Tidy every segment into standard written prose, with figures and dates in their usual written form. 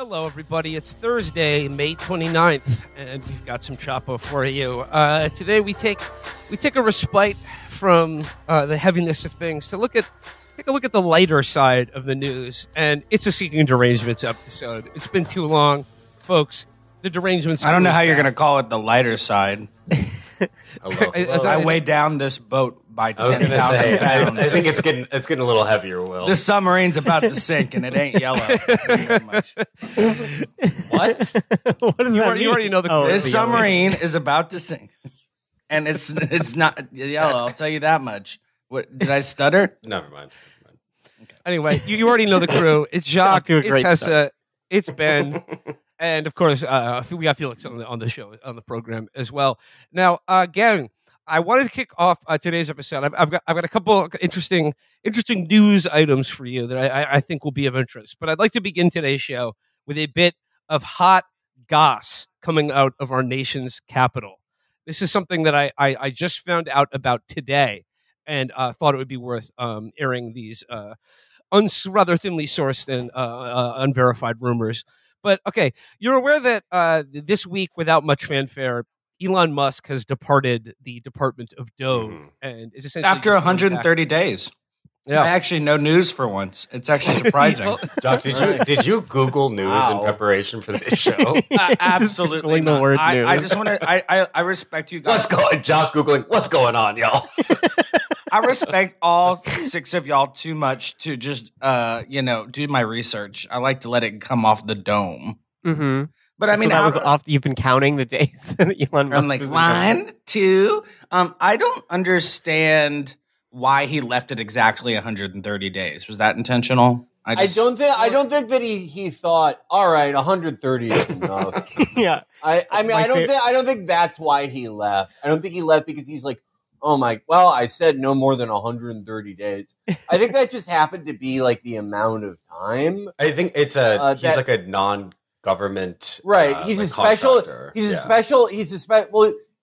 Hello, everybody. It's Thursday, May 29th, and we've got some Chapo for you. Today, we take a respite from the heaviness of things to take a look at the lighter side of the news. And it's a Seeking Derangements episode. It's been too long, folks. The Derangements. I don't know how you're going to call it the lighter side. I weigh down this boat by 10,000 pounds. I think it's getting a little heavier, Will. This submarine's about to sink, and it ain't yellow. What? What does that mean? You already know the This submarine is about to sink, and it's not yellow. I'll tell you that much. What did I stutter? Never mind. Okay. Anyway, you already know the crew. It's Jacques, it's Tessa, it's Ben, and of course, we got Felix on the show, on the program as well. Now, gang, I wanted to kick off today's episode. I've got a couple interesting news items for you that I think will be of interest. But I'd like to begin today's show with a bit of hot goss coming out of our nation's capital. This is something that I just found out about today, and thought it would be worth airing these rather thinly sourced and unverified rumors. But okay, you're aware that this week, without much fanfare, Elon Musk has departed the Department of Doge, and is essentially after 130 days. Yeah, actually, no news for once. It's actually surprising. Doc, did you Google news in preparation for this show? Absolutely not. The word news. I just want to. I respect you guys. Jock googling. What's going on, y'all? I respect all 6 of y'all too much to just do my research. I like to let it come off the dome. Mm-hmm. But I mean, that was off. You've been counting the days that Elon Musk. I'm like 1, 2. I don't understand why he left it exactly 130 days. Was that intentional? I don't think that he thought, all right, 130 is enough. Yeah. I don't think that's why he left. I don't think he left because he's like, I said no more than 130 days. I think that just happened to be like the amount of time. I think it's he's like a non-government right. He's a special. He's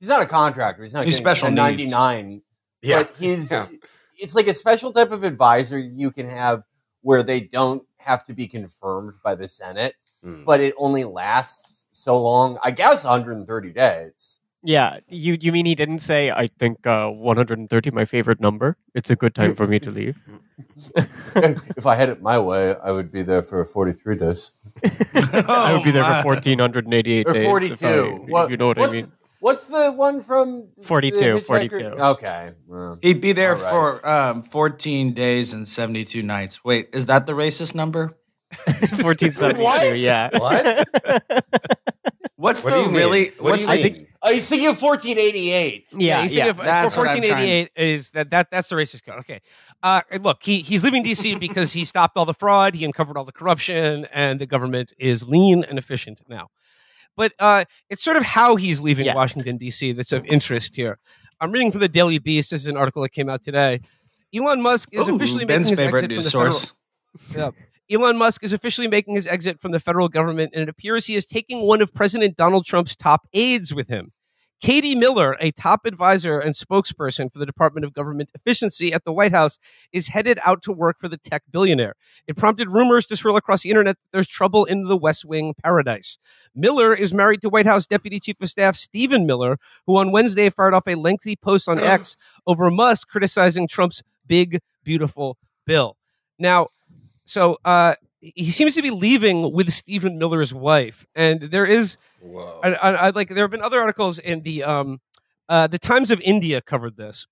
not a contractor. He's special 99. Yeah, but it's like a special type of advisor you can have where they don't have to be confirmed by the Senate, but it only lasts so long. I guess 130 days. Yeah, you mean he didn't say, I think 130 my favorite number? It's a good time for me to leave. If I had it my way, I would be there for 43 days. I would be there for 1,488 or days. 42. If you know what I mean. What's the one from 42? 42. Okay. He'd be there for 14 days and 72 nights. Wait, is that the racist number? 1472, yeah. What? What do you mean? He's thinking of 1488. Yeah, that's 1488 is that's the racist code. Okay. Look, he's leaving DC because he stopped all the fraud, he uncovered all the corruption, and the government is lean and efficient now. But it's sort of how he's leaving Washington, D.C. that's of interest here. I'm reading from the Daily Beast. This is an article that came out today. Elon Musk is officially making his exit from the source. Elon Musk is officially making his exit from the federal government, and it appears he is taking one of President Donald Trump's top aides with him. Katie Miller, a top advisor and spokesperson for the Department of Government Efficiency at the White House, is headed out to work for the tech billionaire. It prompted rumors to swirl across the internet that there's trouble in the West Wing paradise. Miller is married to White House Deputy Chief of Staff Stephen Miller, who on Wednesday fired off a lengthy post on X over Musk criticizing Trump's big, beautiful bill. Now, so he seems to be leaving with Stephen Miller's wife, and there is, there have been other articles in the Times of India covered this,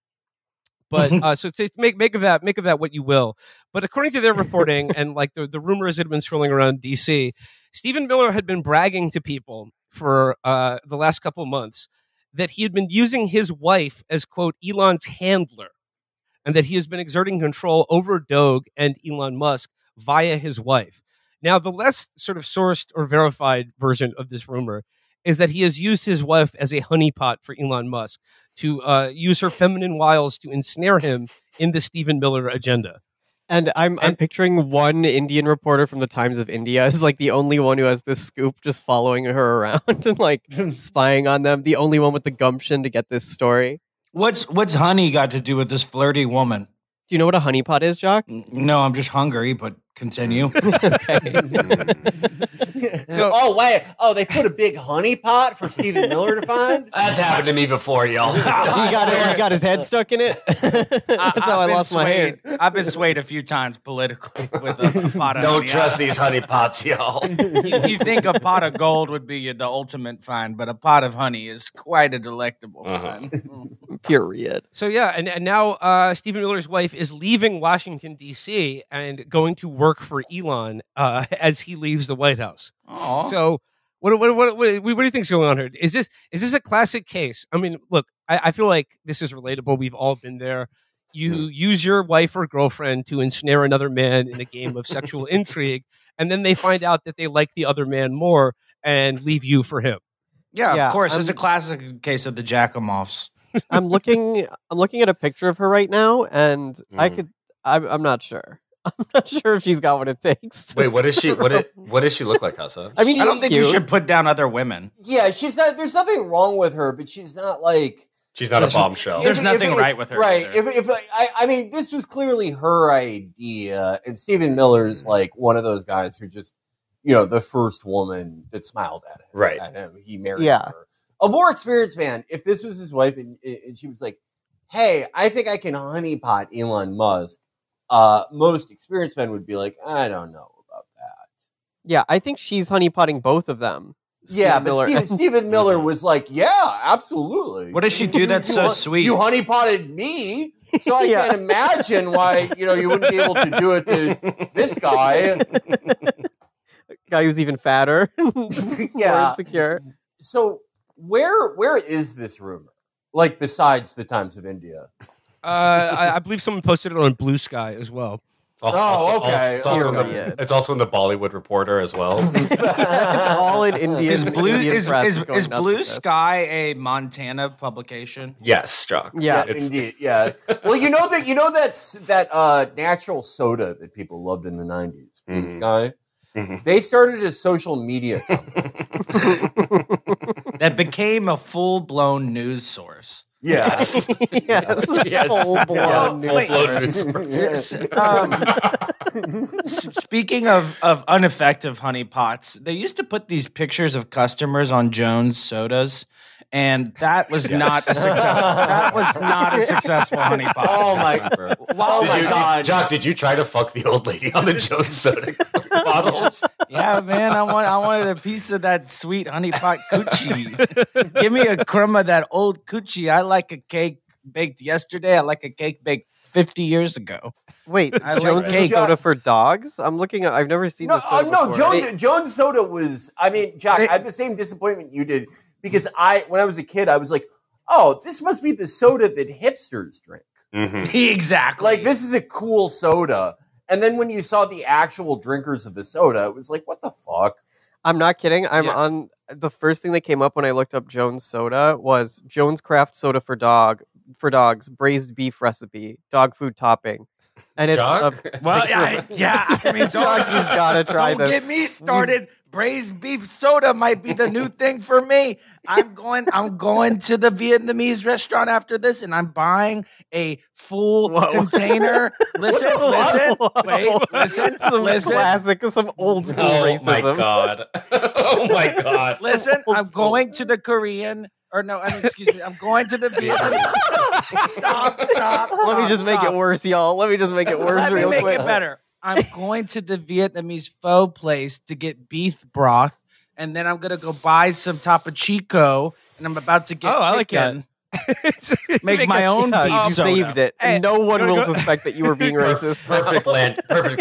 but so to make of that what you will. But according to their reporting and like the rumors that have been swirling around DC, Stephen Miller had been bragging to people for the last couple of months that he had been using his wife as, quote, Elon's handler, and that he has been exerting control over Doge and Elon Musk via his wife. Now, the less sort of sourced or verified version of this rumor is that he has used his wife as a honeypot for Elon Musk to use her feminine wiles to ensnare him in the Stephen Miller agenda. And I'm picturing one Indian reporter from the Times of India is like the only one who has this scoop, just following her around and like spying on them. The only one with the gumption to get this story. What's honey got to do with this flirty woman? Do you know what a honeypot is, Jock? No, I'm just hungry, but Continue. Oh wait! Oh, they put a big honey pot for Stephen Miller to find. That's happened to me before, y'all. he got his head stuck in it. That's how I lost my hand. I've been swayed a few times politically with a pot of Don't honey. trust these honey pots, y'all. You think a pot of gold would be the ultimate find, but a pot of honey is quite a delectable find. Period. So yeah, and now Stephen Miller's wife is leaving Washington D.C. and going to work for Elon as he leaves the White House. Aww. So what do you think's going on here? Is this a classic case? I mean, look, I feel like this is relatable. We've all been there. You use your wife or girlfriend to ensnare another man in a game of sexual intrigue, and then they find out that they like the other man more and leave you for him. Yeah, of course. It's a classic case of the Jackamoffs. I'm looking at a picture of her right now, and I'm not sure. I'm not sure if she's got what it takes. Wait, what is she? What does she look like, Hassa? I mean, I don't think you should put down other women. Yeah, she's not. There's nothing wrong with her, but she's not like. She's not a bombshell. There's nothing right with her. Right. Either. I mean, this was clearly her idea, and Stephen Miller's like one of those guys who just, the first woman that smiled at him. Right. At him, he married her. A more experienced man, if this was his wife and she was like, "Hey, I think I can honeypot Elon Musk," most experienced men would be like, "I don't know about that." Yeah, I think she's honeypotting both of them. Stephen Miller was like, "Yeah, absolutely." What does she do that's so sweet? You honeypotted me, so I can't imagine why you wouldn't be able to do it to this guy. Guy who's even fatter, more insecure. So where is this rumor? Like besides the Times of India? I believe someone posted it on Blue Sky as well. Okay. It's also in the Bollywood Reporter as well. It's all in India. Is Blue Sky a Montana publication? Yes, Chuck. Yeah, indeed. Yeah. Well, that natural soda that people loved in the 90s, Blue Sky. Mm-hmm. They started a social media company that became a full-blown news source. Yes. Full-blown news source. Speaking of ineffective honeypots, they used to put these pictures of customers on Jones sodas, and that was not a successful. That was not a successful honeypot. Oh my God, Jock! Did you try to fuck the old lady on the Jones soda bottles? Yeah, man. I wanted a piece of that sweet honeypot coochie. Give me a crumb of that old coochie. I like a cake baked yesterday. I like a cake baked 50 years ago. Wait, I Jones like is a soda for dogs? I'm looking at. I've never seen this soda before. Jones soda was. I mean, Jack, I had the same disappointment you did because when I was a kid, I was like, "Oh, this must be the soda that hipsters drink." Mm-hmm. Exactly. Like this is a cool soda. And then when you saw the actual drinkers of the soda, it was like, "What the fuck?" I'm not kidding. On the first thing that came up when I looked up Jones soda was Jones Craft Soda for dogs, braised beef recipe, dog food topping. And it's I mean, Dog, you gotta try don't this. get me started. Braised beef soda might be the new thing for me. I'm going to the Vietnamese restaurant after this, and I'm buying a full container. Listen. Some old school racism. Oh my god. Listen, I'm going to the Korean. Or no, excuse me. I'm going to the Vietnamese. Stop. Let me just make it worse, y'all. Let me just make it worse real quick. Let me make it better. I'm going to the Vietnamese pho place to get beef broth, and then I'm going to go buy some Topo Chico, and I'm about to get I like that. Make my own beef You soda. saved it. Hey, no one will suspect that you were being racist. Perfect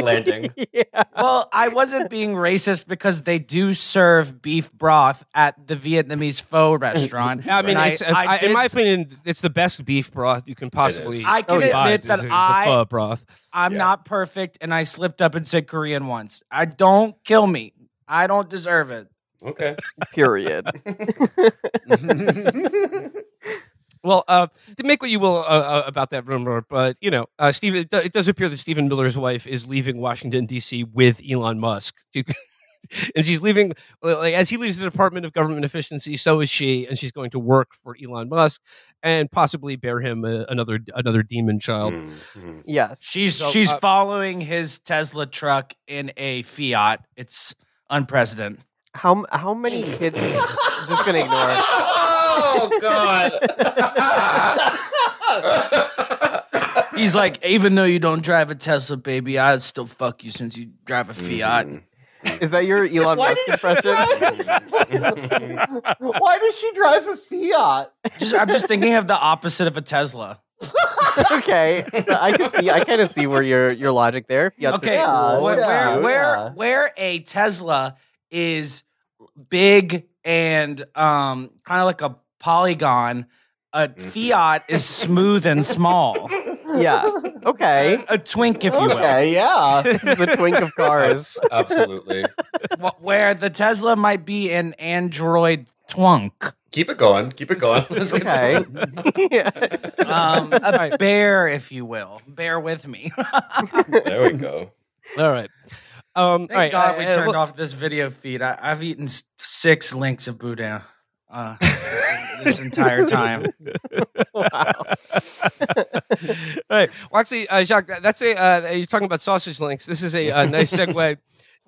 landing. Yeah. Well, I wasn't being racist because they do serve beef broth at the Vietnamese pho restaurant. I mean, And in my opinion, it's the best beef broth you can possibly. I can admit that the pho broth. I'm not perfect, and I slipped up and said Korean once. Don't kill me. I don't deserve it. Okay. Period. Well, to make what you will about that rumor, but Steve, it does appear that Stephen Miller's wife is leaving Washington D.C. with Elon Musk to and she's leaving. Like as he leaves the Department of Government Efficiency, so is she, and she's going to work for Elon Musk and possibly bear him another demon child. Yes, she's following his Tesla truck in a Fiat. It's unprecedented. How many kids? Just gonna ignore it. Oh God. He's like, even though you don't drive a Tesla, baby, I'd still fuck you since you drive a Fiat. Is that your Elon Musk impression? Why does she drive a Fiat? I'm just thinking of the opposite of a Tesla. Okay, I kind of see where your logic there. Okay, where a Tesla is big and kind of like a polygon, a Fiat is smooth and small. Yeah. Okay. A twink, if you will. Okay, yeah. It's a twink of cars. Absolutely. Where the Tesla might be an Android twunk. Keep it going. Let's get Okay. Yeah. A bear, if you will. Bear with me. There we go. All right. Thank God we turned off this video feed. I've eaten 6 links of boudin this entire time. Wow. All right. Well, actually, Jacques, that's you're talking about sausage links. This is a nice segue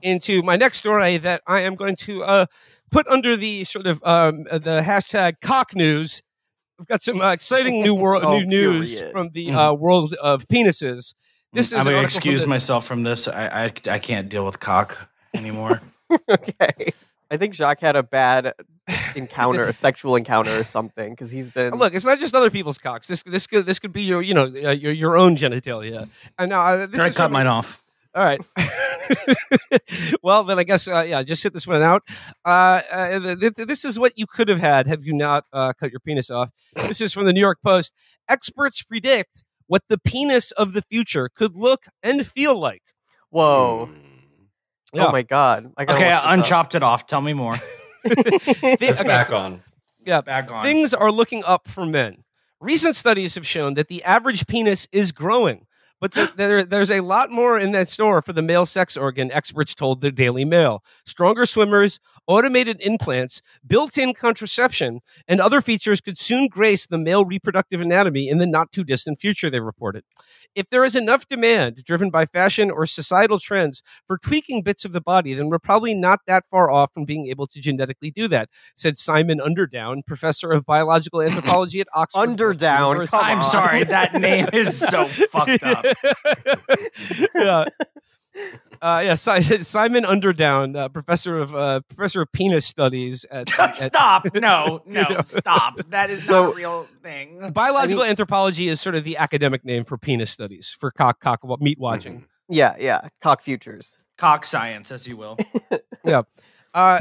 into my next story that I am going to put under the sort of the hashtag cock news. We've got some exciting new news from the world of penises. I'm going to excuse myself from this. I can't deal with cock anymore. Okay. I think Jacques had a bad encounter, a sexual encounter or something, because he's been. Look, it's not just other people's cocks. This could be your your own genitalia. And now I cut mine off. All right. Well, then I guess just sit this one out. This is what you could have had you not cut your penis off. This is from the New York Post. Experts predict what the penis of the future could look and feel like. Whoa. Yeah. Oh my God. Okay, I unchopped it off. Tell me more. It's back on. Yeah, back on. Things are looking up for men. Recent studies have shown that the average penis is growing, but there's a lot more in that store for the male sex organ, experts told the Daily Mail. Stronger swimmers, automated implants, built-in contraception, and other features could soon grace the male reproductive anatomy in the not-too-distant future, they reported. If there is enough demand, driven by fashion or societal trends, for tweaking bits of the body, then we're probably not that far off from being able to genetically do that, said Simon Underdown, professor of biological anthropology at Oxford. Underdown? I'm sorry, that name is so fucked up. Yeah. Simon Underdown, professor of penis studies at Stop! No, stop! That is not a real thing. Biological anthropology is sort of the academic name for penis studies, for meat watching. Yeah, cock futures, cock science, as you will. Yeah.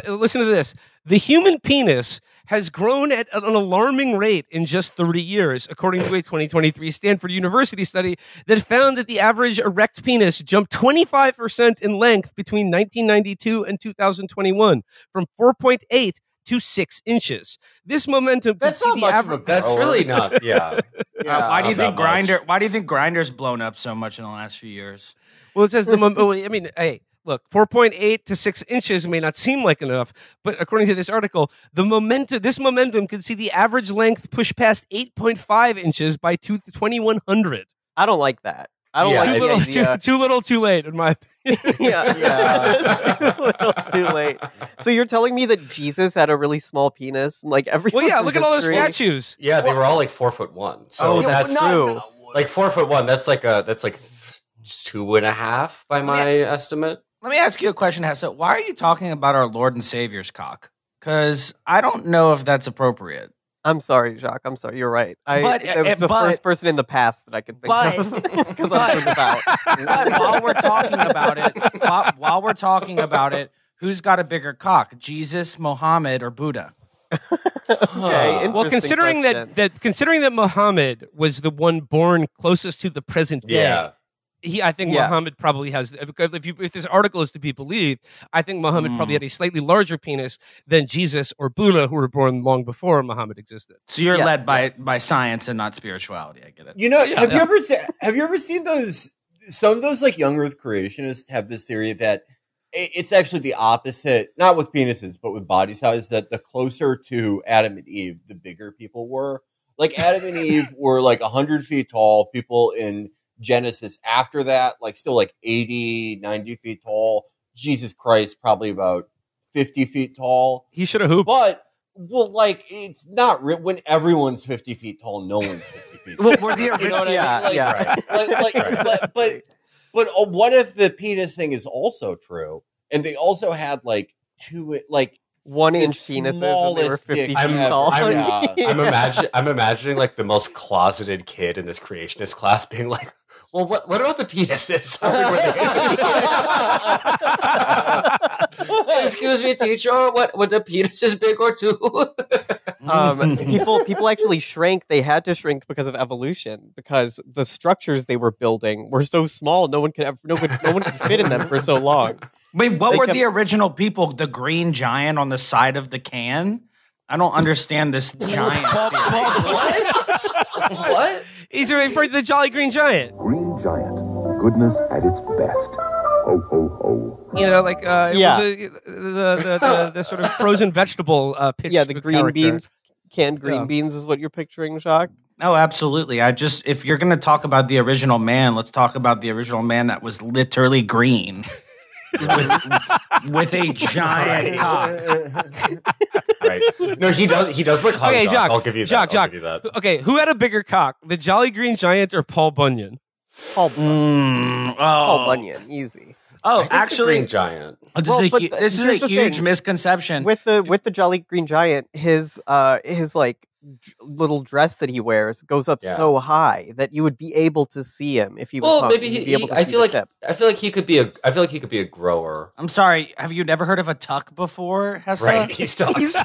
Listen to this. The human penis has grown at an alarming rate in just 30 years, according to a 2023 Stanford University study that found that the average erect penis jumped 25% in length between 1992 and 2021, from 4.8 to 6 inches. This momentum. That's not much of a That's really not. Yeah. Why do you think Why do you think Grindr's blown up so much in the last few years? Well, it says hey. Look, 4.8 to 6 inches may not seem like enough, but according to this article, this momentum could see the average length push past 8.5 inches by 2100. I don't like that. I don't like the idea. Too little, too late, in my opinion. Yeah. Too little, too late. So you're telling me that Jesus had a really small penis? Like everyone. Well, yeah. Look at all those statues. Yeah, they were all like 4'1". So that's true. Like 4'1". That's like 2.5 by my estimate. Let me ask you a question, Hessa. Why are you talking about our Lord and Savior's cock? Because I don't know if that's appropriate. I'm sorry, Jacques. I'm sorry. You're right. It was the first person in the past that I could think of. Because I'm about. But while we're talking about it, who's got a bigger cock? Jesus, Mohammed, or Buddha? Okay. Well, considering that Muhammad was the one born closest to the present day. Yeah. I think Muhammad probably has, because if this article is to be believed, I think Muhammad probably had a slightly larger penis than Jesus or Buddha, who were born long before Muhammad existed. So you're led by science and not spirituality. I get it. You know, have you ever seen those? Some of those like young Earth creationists have this theory that It's actually the opposite, not with penises, but with body size, that the closer to Adam and Eve, the bigger people were. Like Adam and Eve were like 100 feet tall. People in Genesis after that, like still like 80, 90 feet tall. Jesus Christ, probably about 50 feet tall. He should have hooped. But, well, like, it's not when everyone's 50 feet tall, no one's 50 feet tall. Well, we're the You know what I mean? yeah. But what if the penis thing is also true? And they also had like 1-inch penises and they were 50 feet tall. I'm imagining like the most closeted kid in this creationist class being like, well, what about the penises? Excuse me, teacher. What the penis is big or two? People actually shrank. They had to shrink because of evolution, because the structures they were building were so small. No one could fit in them for so long. Wait, what were the original people? The green giant on the side of the can? I don't understand this giant. What? He's referring to the Jolly Green Giant. Green Giant, goodness at its best. Ho, ho, ho. You know, like it was the sort of frozen vegetable pitch. Yeah, the green character. beans, canned green beans is what you're picturing, Jacques. Oh, absolutely. If you're going to talk about the original man, let's talk about the original man that was literally green. with a giant cock. Right. No, he does look hot. Okay, Jacques, I'll give you that. I'll give you that. Okay, who had a bigger cock, the Jolly Green Giant or Paul Bunyan? Paul Bunyan, easy. Oh, actually, Green Giant. This is a huge misconception. With the Jolly Green Giant, his like little dress that he wears goes up so high that you would be able to see him if he was. Well, maybe I feel like he could be a grower. I'm sorry. Have you never heard of a tuck before, Hessa? Right. He's he is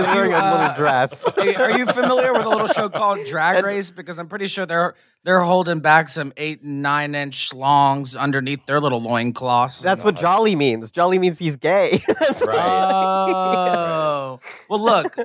wearing a little dress. Are you familiar with a little show called Drag Race? Because I'm pretty sure they're holding back some 8 and 9 inch schlongs underneath their little loincloths. That's what jolly means. Jolly means he's gay. That's right. Oh. Well, look.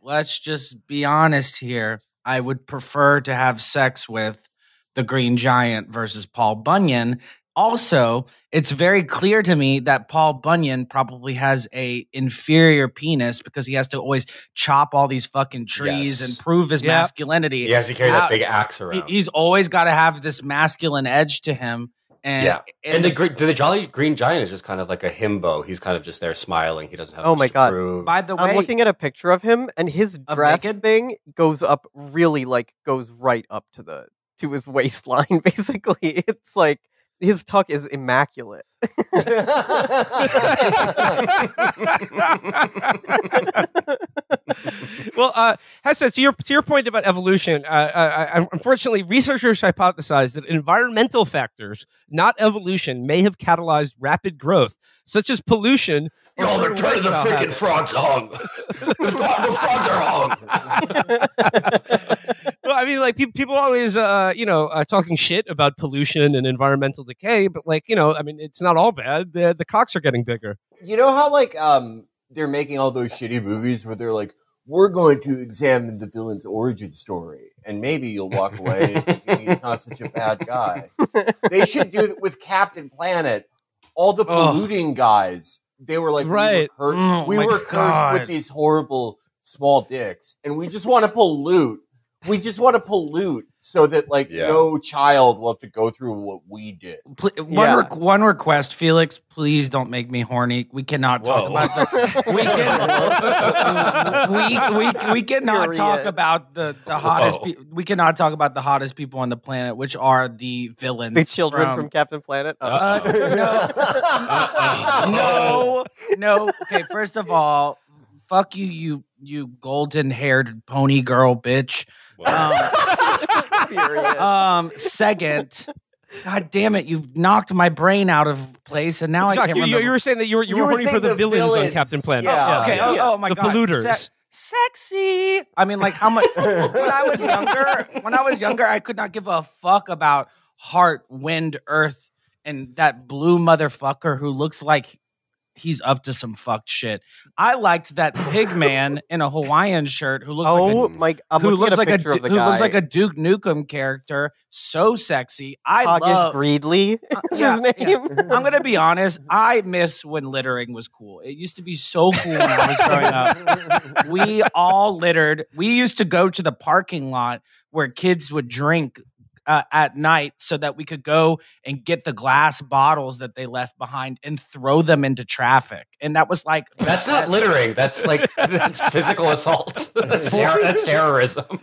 Let's just be honest here. I would prefer to have sex with the Green Giant versus Paul Bunyan. Also, it's very clear to me that Paul Bunyan probably has a inferior penis because he has to always chop all these fucking trees and prove his masculinity. Yes, he carries that big axe around. He's always got to have this masculine edge to him. And the Jolly Green Giant is just kind of like a himbo. He's kind of just there smiling. He doesn't have much to prove. By the way, I'm looking at a picture of him, and his dress thing goes up goes right up to his waistline. Basically, it's like his tuck is immaculate. Well, Hessa, to your point about evolution, unfortunately, researchers hypothesize that environmental factors, not evolution, may have catalyzed rapid growth, such as pollution. Oh, they're turning the freaking frogs hung. The frogs are hung. Well, I mean, like people always, talking shit about pollution and environmental decay, but I mean, it's not all bad. The cocks are getting bigger. You know how they're making all those shitty movies where they're like, we're going to examine the villain's origin story, and maybe you'll walk away thinking he's not such a bad guy. They should do it with Captain Planet. All the polluting guys, they were like, right. we were cursed with these horrible small dicks, and we just want to pollute. We just want to pollute so that no child will have to go through what we did. One request, Felix, please don't make me horny. We cannot talk about we cannot talk about the hottest we cannot talk about the hottest people on the planet, which are the villains. The children from Captain Planet? No. Okay, first of all, fuck you golden-haired pony girl bitch. Second, God damn it, you've knocked my brain out of place, and now Jacques, I can't remember. You were saying that you were horny for the villains on Captain Planet. Yeah. Okay. Oh my the God. polluters. Sexy. I mean, like how much? When I was younger, I could not give a fuck about heart, wind, earth, and that blue motherfucker who looks like he's up to some fucked shit. I liked that pig man in a Hawaiian shirt who looks like a Duke Nukem character. So sexy. Hoggish Greedley is his name. Yeah. I'm gonna be honest. I miss when littering was cool. It used to be so cool when I was growing up. We all littered. We used to go to the parking lot where kids would drink at night so that we could go and get the glass bottles that they left behind and throw them into traffic. And that was like... That's not littering. That's physical assault. That's terrorism.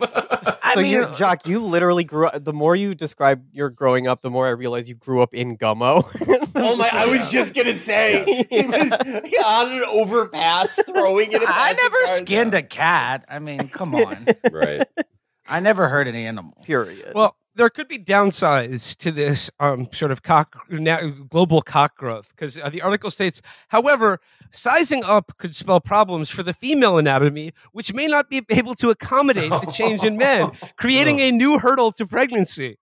Jock, you literally grew up... The more you describe your growing up, the more I realize you grew up in Gummo. Oh my, I was just going to say, he was on an overpass throwing it. I never skinned a cat. I mean, come on. Right. I never hurt an animal. Period. Well, there could be downsides to this sort of global cock growth, because the article states, however, sizing up could spell problems for the female anatomy, which may not be able to accommodate the change in men, creating a new hurdle to pregnancy.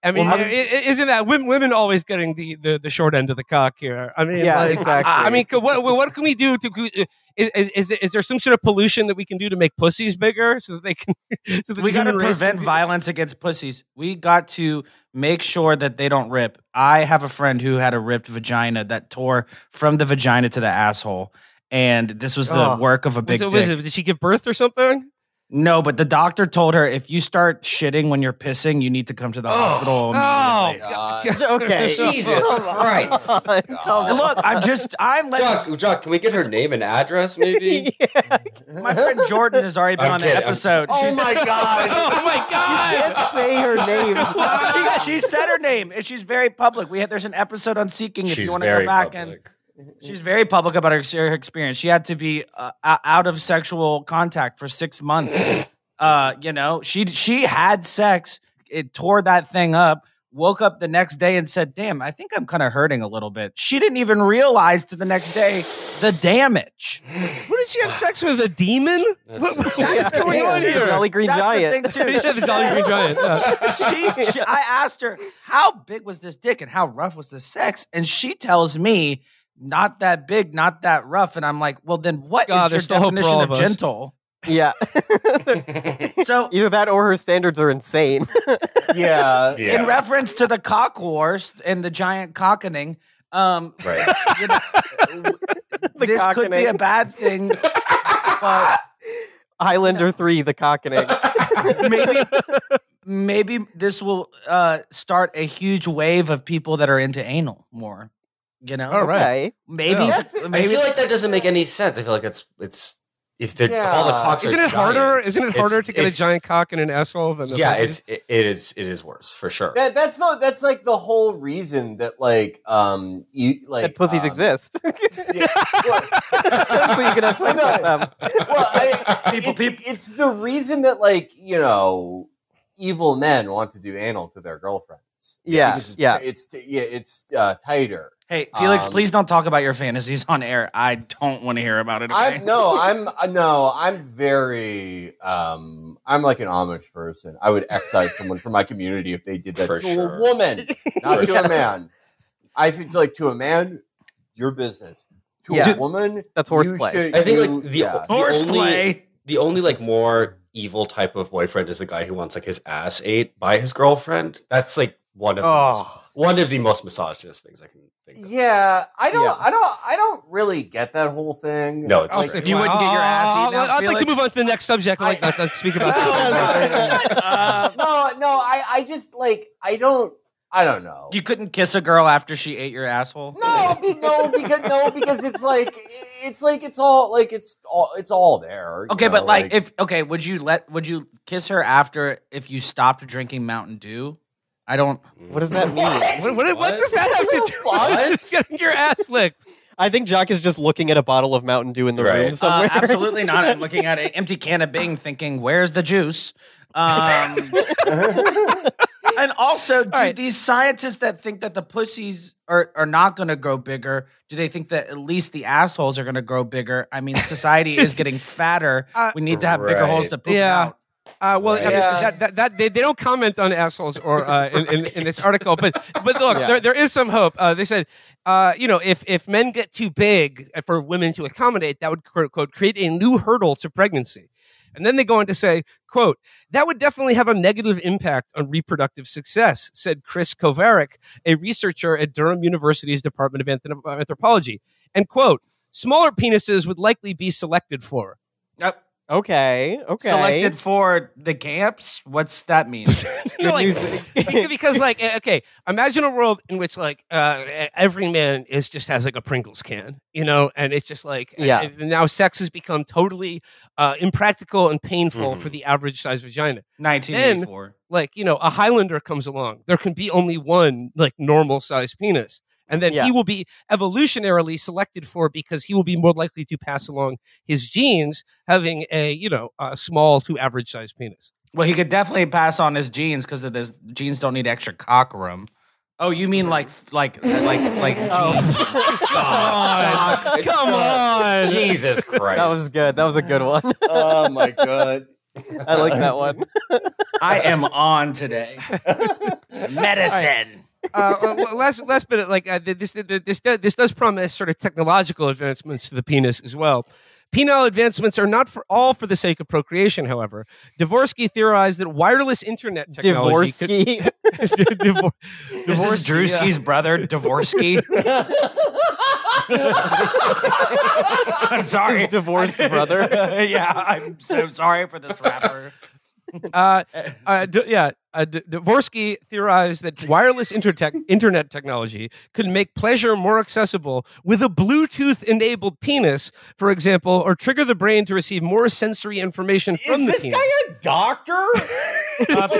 I mean, isn't that women always getting the short end of the cock here? I mean, yeah, exactly. I mean, what can we do to? Is there some sort of pollution that we can do to make pussies bigger so that they can? So that we got to prevent violence against pussies. We got to make sure that they don't rip. I have a friend who had a ripped vagina that tore from the vagina to the asshole, and this was the work of a big dick. Did she give birth or something? No, but the doctor told her if you start shitting when you're pissing, you need to come to the hospital immediately. Okay. Jesus Christ. Look, I'm like... Jock, can we get her name and address, maybe? Yeah. My friend Jordan has already been on the episode. Oh my God. Oh my God. You can't say her name. She said her name, and she's very public. There's an episode on Seeking if you want to go back and... She's very public about her experience. She had to be out of sexual contact for 6 months. She had sex. It tore that thing up. Woke up the next day and said, "Damn, I think I'm kind of hurting a little bit." She didn't even realize to the next day the damage. What did she have sex with? A demon? What's going on here? Jolly Green Giant. That's the thing too. The Jolly Green Giant. I asked her, how big was this dick and how rough was the sex? And she tells me, not that big, not that rough. And I'm like, well, then what is your definition of gentle? Yeah. So either that or her standards are insane. Yeah. In reference to the cock wars and the giant cockening, right. This could be a bad thing. But Highlander 3, the cockening. Maybe this will start a huge wave of people that are into anal more. You know, all right. Maybe. I feel like that doesn't make any sense. I feel like it's if all the cocks isn't are it harder? giant, isn't it harder to get a giant cock in an asshole than it is worse for sure. That's like the whole reason that that pussies exist. So you can have sex with them. Well, it's the reason that evil men want to do anal to their girlfriends. Yes, it's tighter. Hey, Felix, please don't talk about your fantasies on air. I don't want to hear about it. Okay? I'm very, I'm like an Amish person. I would excise someone from my community if they did that to a woman, not to a man. I think to a man, your business. To a woman, that's horseplay. I think the only more evil type of boyfriend is the guy who wants his ass ate by his girlfriend. That's one of the most misogynist things I can think of. Yeah, I don't really get that whole thing. No, it's you wouldn't get your ass eaten out, I'd like to move on to the next subject. I'd like to speak about this. I just I don't know. You couldn't kiss a girl after she ate your asshole? Because it's all there. Okay, but would you kiss her after if you stopped drinking Mountain Dew? I don't. What does that mean? What does that have to do with getting your ass licked? I think Jock is just looking at a bottle of Mountain Dew in the room somewhere. Absolutely not. I'm looking at an empty can of Bing thinking, where's the juice? And also, these scientists that think that the pussies are not going to grow bigger, do they think that at least the assholes are going to grow bigger? I mean, society is getting fatter. We need to have bigger holes to poop out. Well, Right. I mean, that they don't comment on assholes or in this article, but look, there is some hope. They said, if men get too big for women to accommodate, that would quote create a new hurdle to pregnancy. And then they go on to say, quote, that would definitely have a negative impact on reproductive success, said Chris Kovarik, a researcher at Durham University's Department of Anthropology. And quote, smaller penises would likely be selected for. Yep. Okay. Selected for the camps? What's that mean? Because imagine a world in which every man just has like a Pringles can, and it's just and now sex has become totally impractical and painful for the average size vagina. 1984. Then, a Highlander comes along. There can be only one normal size penis. And then he will be evolutionarily selected for because he will be more likely to pass along his genes having a small to average size penis. Well, he could definitely pass on his genes because his genes don't need extra cock room. Oh, you mean like genes? Come on. Jesus Christ. That was good. That was a good one. Oh my god. I like that one. I am on today. Medicine. Last bit, this does promise sort of technological advancements to the penis as well. Penile advancements are not all for the sake of procreation, however. Dvorsky theorized that wireless internet technology Dvorsky? This is Drewski's brother, Dvorsky. I'm sorry. His divorced brother. Yeah, I'm so sorry for this rapper. Dvorsky theorized that wireless internet technology could make pleasure more accessible with a Bluetooth-enabled penis, for example, or trigger the brain to receive more sensory information from the penis. Is this guy a doctor?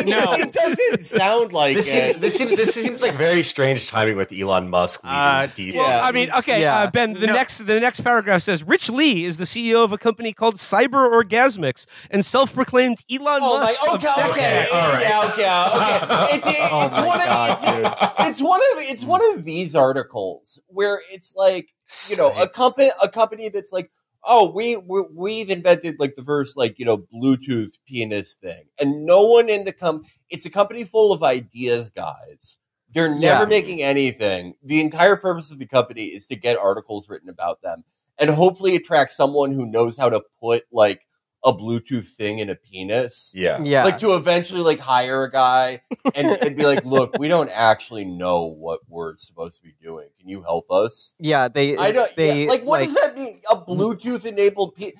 No, it doesn't sound like This seems like very strange timing with Elon Musk leaving DC. Well, I mean, okay, Ben. The next paragraph says Rich Lee is the CEO of a company called Cyber Orgasmics and self-proclaimed Elon Musk of sex. Okay. It's one of these articles where it's like a company that's like, oh, we've invented like the first Bluetooth penis thing, and no one in the it's a company full of ideas guys. They're never making anything. The entire purpose of the company is to get articles written about them and hopefully attract someone who knows how to put like a Bluetooth thing in a penis. Yeah. Like to eventually hire a guy and be like, look, we don't actually know what we're supposed to be doing. Can you help us? Yeah, what does that mean? A Bluetooth enabled penis?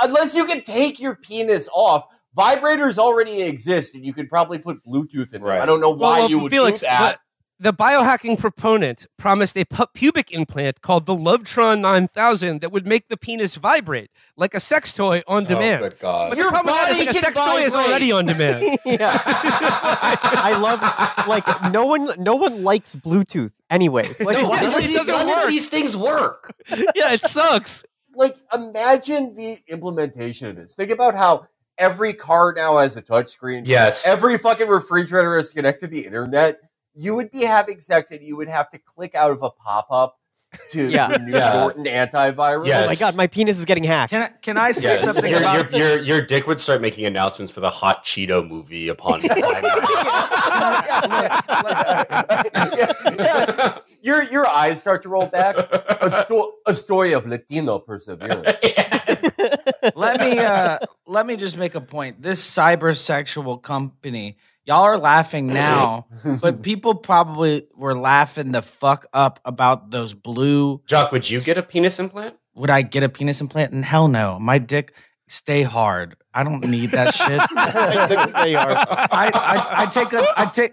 Unless you can take your penis off, vibrators already exist and you could probably put Bluetooth in them. I don't know why you would do that. The biohacking proponent promised a pubic implant called the Lovetron 9000 that would make the penis vibrate like a sex toy on demand. Oh, good God. But the problem is a sex toy is already on demand. I love no one likes Bluetooth anyways. None of these things work. Yeah, it sucks. Imagine the implementation of this. Think about how every car now has a touchscreen. Yes. Every fucking refrigerator is connected to the internet. You would be having sex and you would have to click out of a pop-up to the new Norton antivirus. Yes. Oh my god, my penis is getting hacked. Can I say something about your dick would start making announcements for the Hot Cheeto movie upon Your eyes start to roll back. A story of Latino perseverance. Let me just make a point. This cybersexual company, y'all are laughing now, but people probably were laughing the fuck up about those blue. Jock, would you get a penis implant? Would I get a penis implant? And hell no. My dick stay hard. I don't need that shit. Stay hard.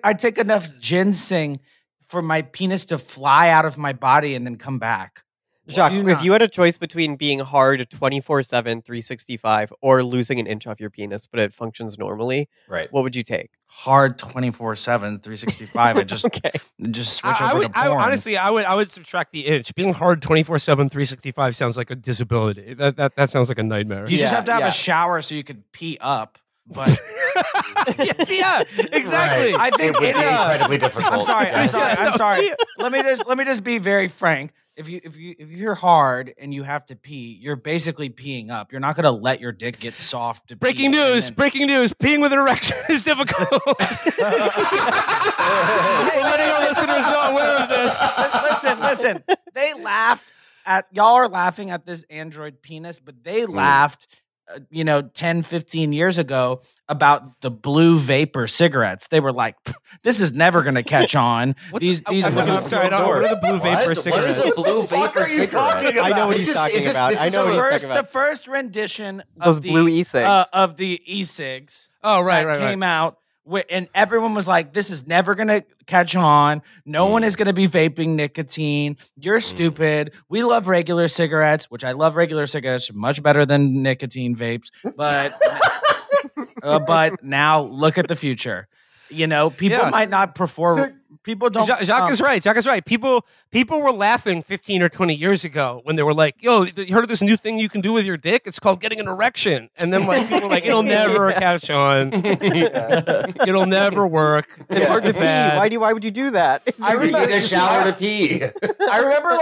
I take enough ginseng for my penis to fly out of my body and then come back. Jacques, if you had a choice between being hard 24/7, 365, or losing an inch off your penis, but it functions normally, right? What would you take? Hard 24/7, 365. I just switch over to porn. Honestly, I would subtract the inch. Being hard 24/7, 365 sounds like a disability. That sounds like a nightmare. You just have to have a shower so you could pee up. But yes, exactly. Right. I think it would be incredibly difficult. I'm sorry. Let me just be very frank. if you're hard and you have to pee, you're basically peeing up. You're not gonna let your dick get soft. To Breaking pee news! Breaking news! Peeing with an erection is difficult. We're letting our listeners know aware of this. Listen. They laughed at y'all are laughing at this android penis, but they laughed, 10, 15 years ago about the blue vapor cigarettes. They were like, "This is never going to catch on." These. I'm sorry, I don't know. What are the blue vapor cigarettes? What is a blue vapor cigarette? I know what he's talking about. I know what he's talking about. The first rendition Those blue e-cigs. of the e-cigs. Oh, right. Came out. And everyone was like, this is never going to catch on. No one is going to be vaping nicotine. You're stupid. We love regular cigarettes, which I love regular cigarettes much better than nicotine vapes. But but now look at the future. People might not prefer... People don't... Jacques is right. Jacques is right. People were laughing 15 or 20 years ago when they were like, yo, you heard of this new thing you can do with your dick? It's called getting an erection. And then people were like, it'll never catch on. It'll never work. It's hard to pee. Why would you do that? I remember in a shower to pee. I remember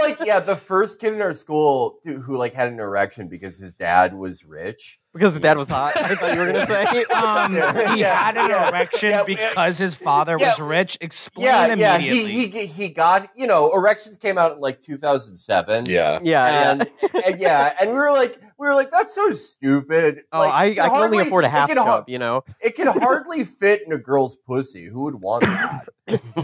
the first kid in our school who had an erection because his dad was rich. Because his dad was hot. I thought you were going to say. He had an erection because his father was rich. Explain immediately. He got, erections came out in 2007. Yeah. And we were like, that's so stupid. I can only afford a half cup, It can hardly fit in a girl's pussy. Who would want that?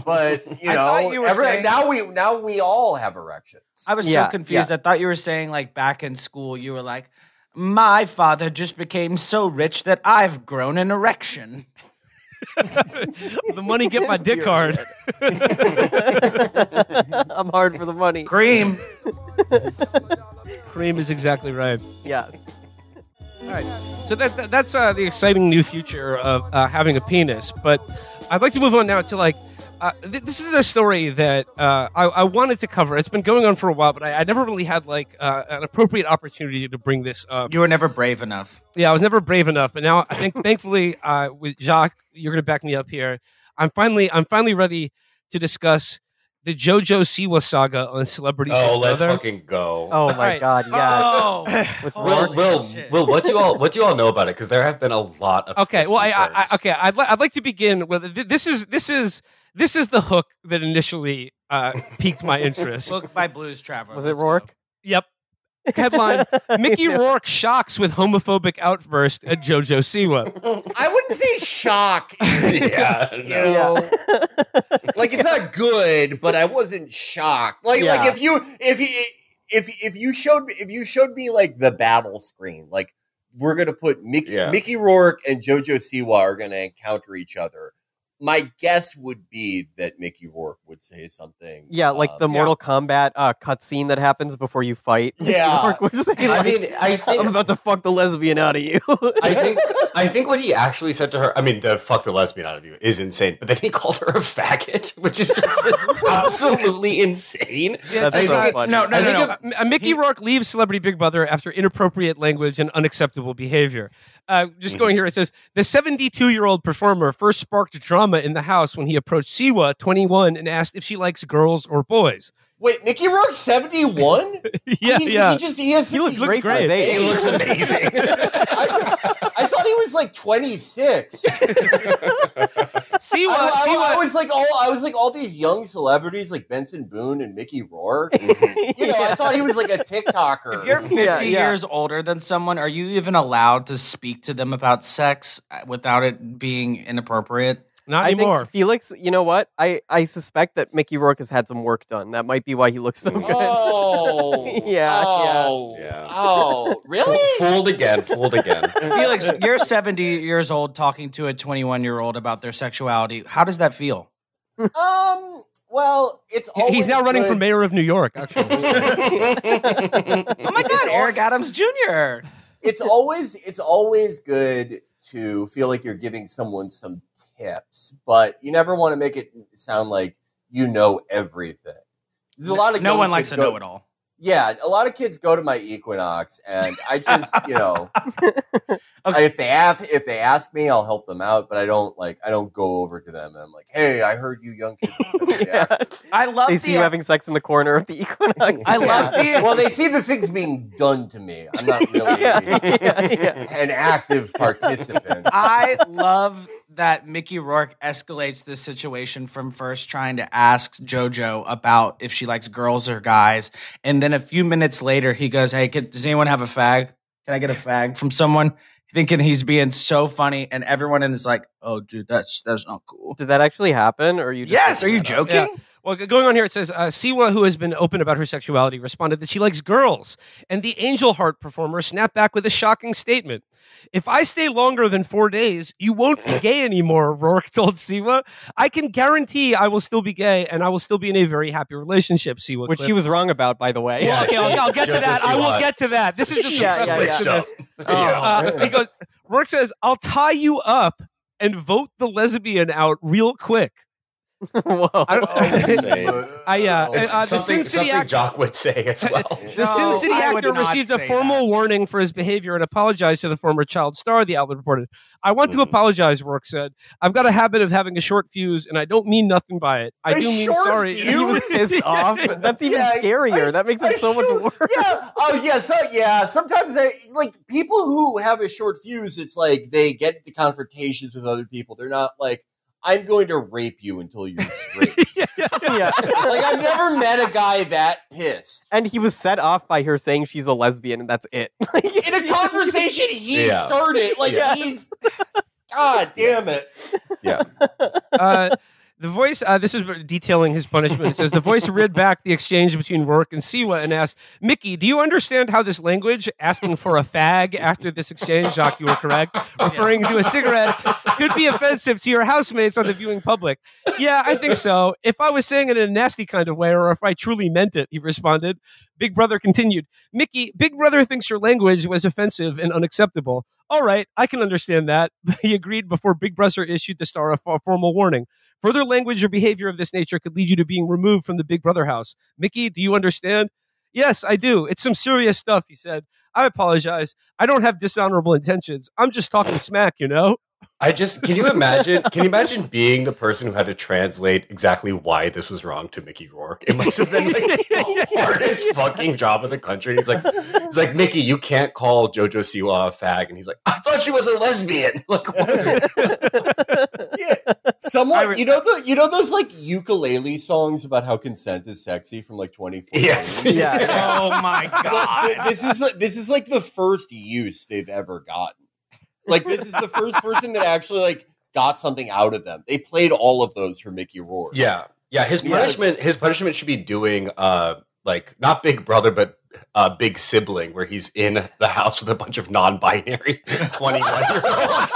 But now we all have erections. I was so confused. I thought you were saying back in school, you were like, my father just became so rich that I've grown an erection. The money get my dick hard. I'm hard for the money. Cream. Cream is exactly right. Yes. All right. So that's the exciting new future of having a penis. But I'd like to move on now to this is a story that I wanted to cover. It's been going on for a while, but I never really had an appropriate opportunity to bring this up. You were never brave enough. Yeah, I was never brave enough. But now I think, thankfully, with Jacques, you're going to back me up here. I'm finally ready to discuss the JoJo Siwa saga on Celebrity Big Brother. Let's fucking go. Oh my God, yeah. With Will, what do you all know about it? Because there have been a lot of okay. Well, I'd like to begin with this is the hook that initially piqued my interest. Book by Blues Traveler. Was it Rourke? Yep. Headline: Mickey Rourke shocks with homophobic outburst at JoJo Siwa. I wouldn't say shock. Yeah, it's not good, but I wasn't shocked. If you showed me the battle screen, we're gonna put Mickey Rourke and JoJo Siwa are gonna encounter each other. My guess would be that Mickey Rourke would say something. Yeah, the Mortal Kombat cutscene that happens before you fight. Yeah. Rourke would say, I think I'm about to fuck the lesbian out of you. I think what he actually said to her, the fuck the lesbian out of you is insane, but then he called her a faggot, which is just absolutely insane. That's so funny. No. Mickey Rourke leaves Celebrity Big Brother after inappropriate language and unacceptable behavior. Just going here, it says, the 72-year-old performer first sparked drama in the house when he approached Siwa, 21, and asked if she likes girls or boys. Wait, Mickey Rourke's 71? Yeah. He looks great. He looks amazing. I thought he was 26. Siwa. I was like all these young celebrities like Benson Boone and Mickey Rourke. I thought he was a TikToker. If you're 50 years older than someone, are you even allowed to speak to them about sex without it being inappropriate? Not anymore. I think Felix, you know what? I suspect that Mickey Rourke has had some work done. That might be why he looks so good. Yeah. Oh, really? Fooled again. Felix, you're 70 years old talking to a 21-year-old about their sexuality. How does that feel? Well, it's always he's now running for mayor of New York, actually. Oh my God, Eric Adams Jr. It's always good to feel like you're giving someone some tips, but you never want to make it sound like you know everything. There's a lot of no one likes to know it all. Yeah, a lot of kids go to my Equinox, and I just, if they ask me, I'll help them out, but I don't go over to them and I'm like, hey, I heard you young kids. I love they see you having sex in the corner of the Equinox. I love well, they see the things being done to me. I'm not really an active participant. I love that Mickey Rourke escalates this situation from first trying to ask JoJo about if she likes girls or guys, and then a few minutes later he goes, hey, does anyone have a fag? Can I get a fag from someone? Thinking he's being so funny, and everyone is like, oh, dude, that's not cool. Did that actually happen? Or are you just yes, are you joking? Yeah. Well, going on here, it says, Siwa, who has been open about her sexuality, responded that she likes girls. And the Angel Heart performer snapped back with a shocking statement. If I stay longer than 4 days, you won't be gay anymore, Rourke told Siwa. I can guarantee I will still be gay, and I will still be in a very happy relationship, Siwa. Which she was wrong about, by the way. Well, okay, I'll get to that. I will get to that. This is just because Rourke says, I'll tie you up and vote the lesbian out real quick. Whoa. The Sin City actor, Jock would say as well. The Sin City actor received a formal warning for his behavior and apologized to the former child star, the outlet reported. I want to apologize, Rourke said. I've got a habit of having a short fuse, and I don't mean nothing by it. I do mean sorry. He was pissed off. That's even scarier. That makes it so much worse. Yes. Oh, yes. Sometimes people who have a short fuse, it's like they get into confrontations with other people. They're not like, I'm going to rape you until you're straight. Yeah. Like, I've never met a guy that pissed. And he was set off by her saying she's a lesbian, and that's it. In a conversation he started. He's... God damn it. Yeah. The voice, this is detailing his punishment. It says, the voice read back the exchange between Rourke and Siwa and asked, Mickey, do you understand how this language, asking for a fag after this exchange, Jacques, you were correct, referring to a cigarette, could be offensive to your housemates or the viewing public? Yeah, I think so. If I was saying it in a nasty kind of way, or if I truly meant it, he responded. Big Brother continued, Mickey, Big Brother thinks your language was offensive and unacceptable. All right, I can understand that. He agreed before Big Brother issued the star a formal warning. Further language or behavior of this nature could lead you to being removed from the Big Brother house. Mickey, do you understand? Yes, I do. It's some serious stuff, he said. I apologize. I don't have dishonorable intentions. I'm just talking smack, you know? Can you imagine being the person who had to translate exactly why this was wrong to Mickey Rourke? It must have been the hardest fucking job in the country. He's like, Mickey, you can't call JoJo Siwa a fag. And he's like, I thought she was a lesbian. Like, Someone, you know those ukulele songs about how consent is sexy from 2014? Yes. Yeah. Oh my God. This is the first use they've ever gotten. This is the first person that actually got something out of them. They played all of those for Mickey Rourke. Yeah. His punishment should be doing not Big Brother, but Big Sibling, where he's in the house with a bunch of non-binary 21-year-olds.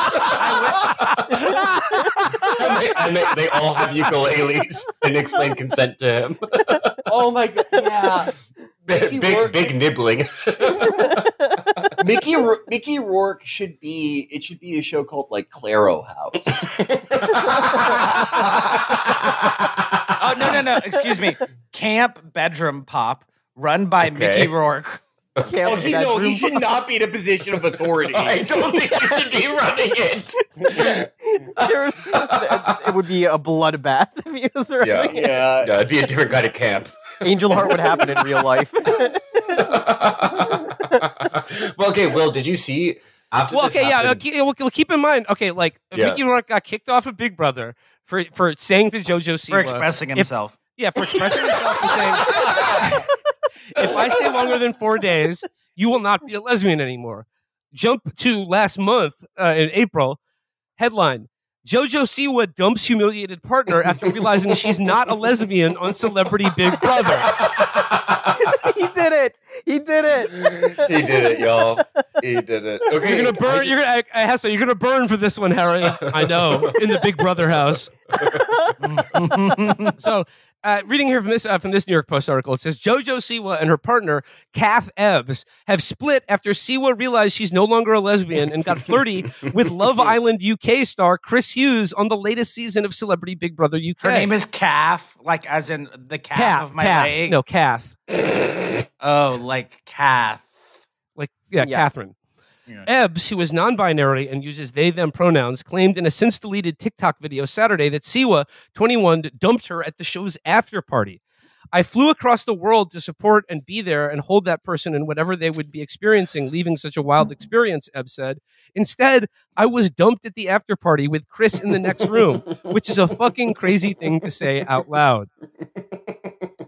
and they all have ukuleles and explain consent to him. Oh my God! Yeah, big nibbling. Mickey Rourke should be a show called Claro House. Oh no! Excuse me. Camp Bedroom Pop, run by Mickey Rourke. He should not be in a position of authority. I don't think he should be running it. It would be a bloodbath if he was running it. Yeah, it'd be a different kind of camp. Angel Heart would happen in real life. Well, okay, Will, did you see after this happened? Keep in mind, Mickey Rourke got kicked off of Big Brother for saying to JoJo Siwa. For expressing himself. For expressing himself and saying, if I stay longer than 4 days, you will not be a lesbian anymore. Jump to last month in April. Headline, JoJo Siwa dumps humiliated partner after realizing she's not a lesbian on Celebrity Big Brother. He did it. He did it, y'all. He did it. Okay, you're gonna burn. You're gonna burn for this one, Harry. I know, in the Big Brother house. So Reading here from this New York Post article, it says JoJo Siwa and her partner Kath Ebbs have split after Siwa realized she's no longer a lesbian and got flirty with Love Island UK star Chris Hughes on the latest season of Celebrity Big Brother UK. Her name is Calf, like as in the calf of my leg. No, Kath. Oh, like Kath. Like Catherine. Yeah. Ebbs, who is non-binary and uses they/them pronouns, claimed in a since-deleted TikTok video Saturday that Siwa, 21, dumped her at the show's after party. I flew across the world to support and be there and hold that person in whatever they would be experiencing, leaving such a wild experience, Ebbs said. Instead, I was dumped at the after party with Chris in the next room, which is a fucking crazy thing to say out loud.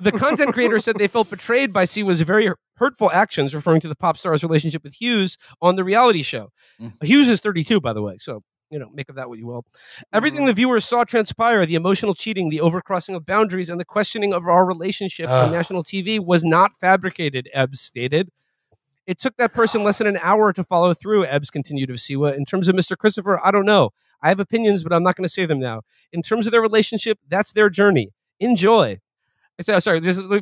The content creator said they felt betrayed by Siwa's very hurtful actions, referring to the pop star's relationship with Hughes on the reality show. Hughes is 32, by the way, so, make of that what you will. Everything the viewers saw transpire, the emotional cheating, the overcrossing of boundaries, and the questioning of our relationship on national TV was not fabricated, Ebbs stated. It took that person less than an hour to follow through, Ebbs continued of Siwa. In terms of Mr. Christopher, I don't know. I have opinions, but I'm not going to say them now. In terms of their relationship, that's their journey. Enjoy.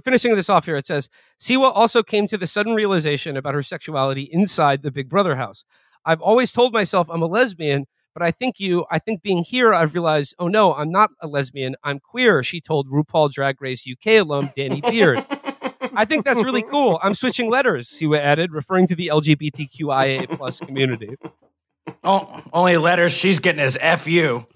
Finishing this off here, it says, Siwa also came to the sudden realization about her sexuality inside the Big Brother house. I've always told myself I'm a lesbian, but I think being here, I've realized, oh no, I'm not a lesbian. I'm queer, she told RuPaul Drag Race UK alum Danny Beard. I think that's really cool. I'm switching letters, Siwa added, referring to the LGBTQIA plus community. Oh, only letters she's getting is FU.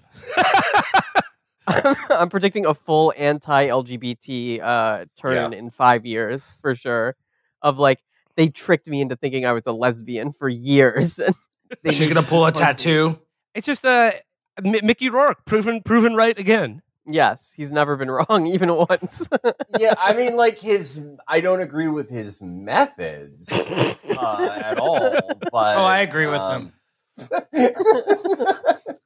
I'm predicting a full anti-LGBT turn in 5 years for sure. Of they tricked me into thinking I was a lesbian for years. She's gonna pull a tattoo. It's just Mickey Rourke proven right again. Yes, he's never been wrong even once. Yeah, I mean, I don't agree with his methods at all. But I agree with them.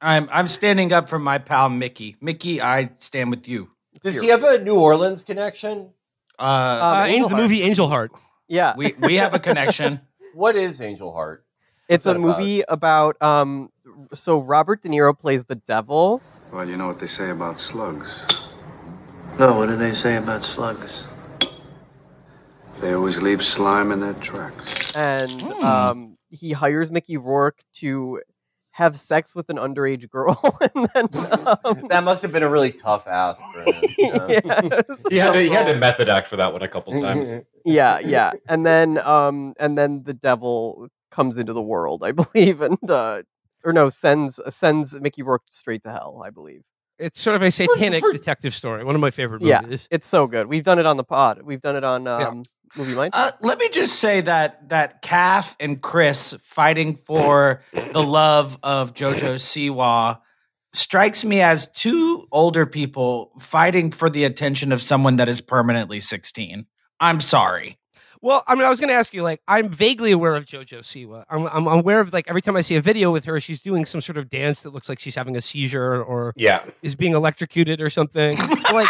I'm standing up for my pal Mickey. Mickey, I stand with you. Does he have a New Orleans connection? The movie Angel Heart. Yeah, we have a connection. What is Angel Heart? It's a movie about so Robert De Niro plays the devil. Well, you know what they say about slugs. No, what do they say about slugs? They always leave slime in their tracks. And he hires Mickey Rourke to have sex with an underage girl, and then that must have been a really tough ask for him. He had to method act for that one a couple times. Yeah, and then the devil comes into the world, I believe, and sends Mickey Rourke straight to hell, I believe. It's sort of a satanic detective story. One of my favorite movies. Yeah, it's so good. We've done it on the pod. We've done it on Movie Mind. Let me just say that Calf and Chris fighting for the love of JoJo Siwa strikes me as two older people fighting for the attention of someone that is permanently 16. I'm sorry. Well, I mean, I was going to ask you, I'm vaguely aware of JoJo Siwa. I'm aware of, every time I see a video with her, she's doing some sort of dance that looks like she's having a seizure or is being electrocuted or something. How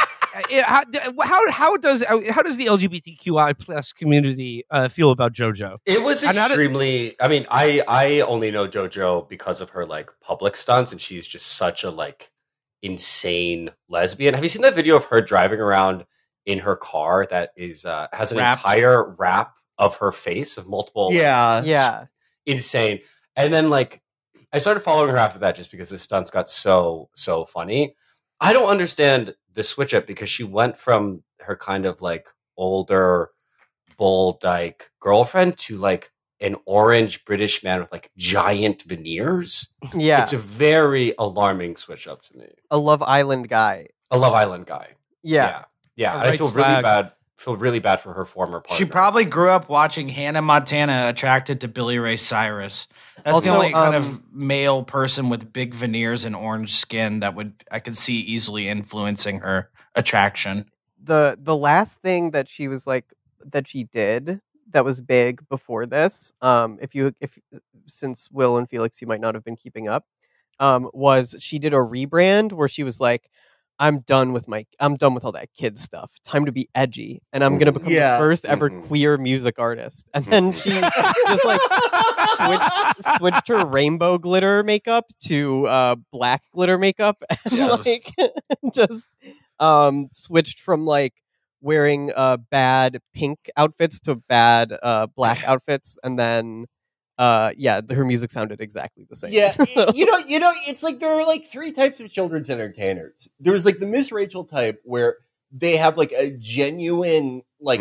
does the LGBTQI plus community feel about JoJo? It was extremely. I mean, I only know JoJo because of her public stunts, and she's just such a insane lesbian. Have you seen that video of her driving around in her car that is has an entire wrap of her face of multiple? Yeah, insane. And then I started following her after that just because the stunts got so funny. I don't understand the switch up because she went from her kind of older, bold girlfriend to an orange British man with giant veneers. Yeah, it's a very alarming switch up to me. A Love Island guy. Yeah. I feel really bad for her former partner. She probably grew up watching Hannah Montana, attracted to Billy Ray Cyrus. That's also the only kind of male person with big veneers and orange skin that I could see easily influencing her attraction. The last thing that she was that she did that was big before this, since Will and Felix, you might not have been keeping up, was she did a rebrand where she was I'm done with all that kid stuff. Time to be edgy, and I'm gonna become the first ever queer music artist. And then she just switched her rainbow glitter makeup to black glitter makeup, and just switched from like wearing bad pink outfits to bad black outfits, and then her music sounded exactly the same. Yeah, you know, it's like there are like three types of children's entertainers. There's like the Miss Rachel type where they have like a genuine like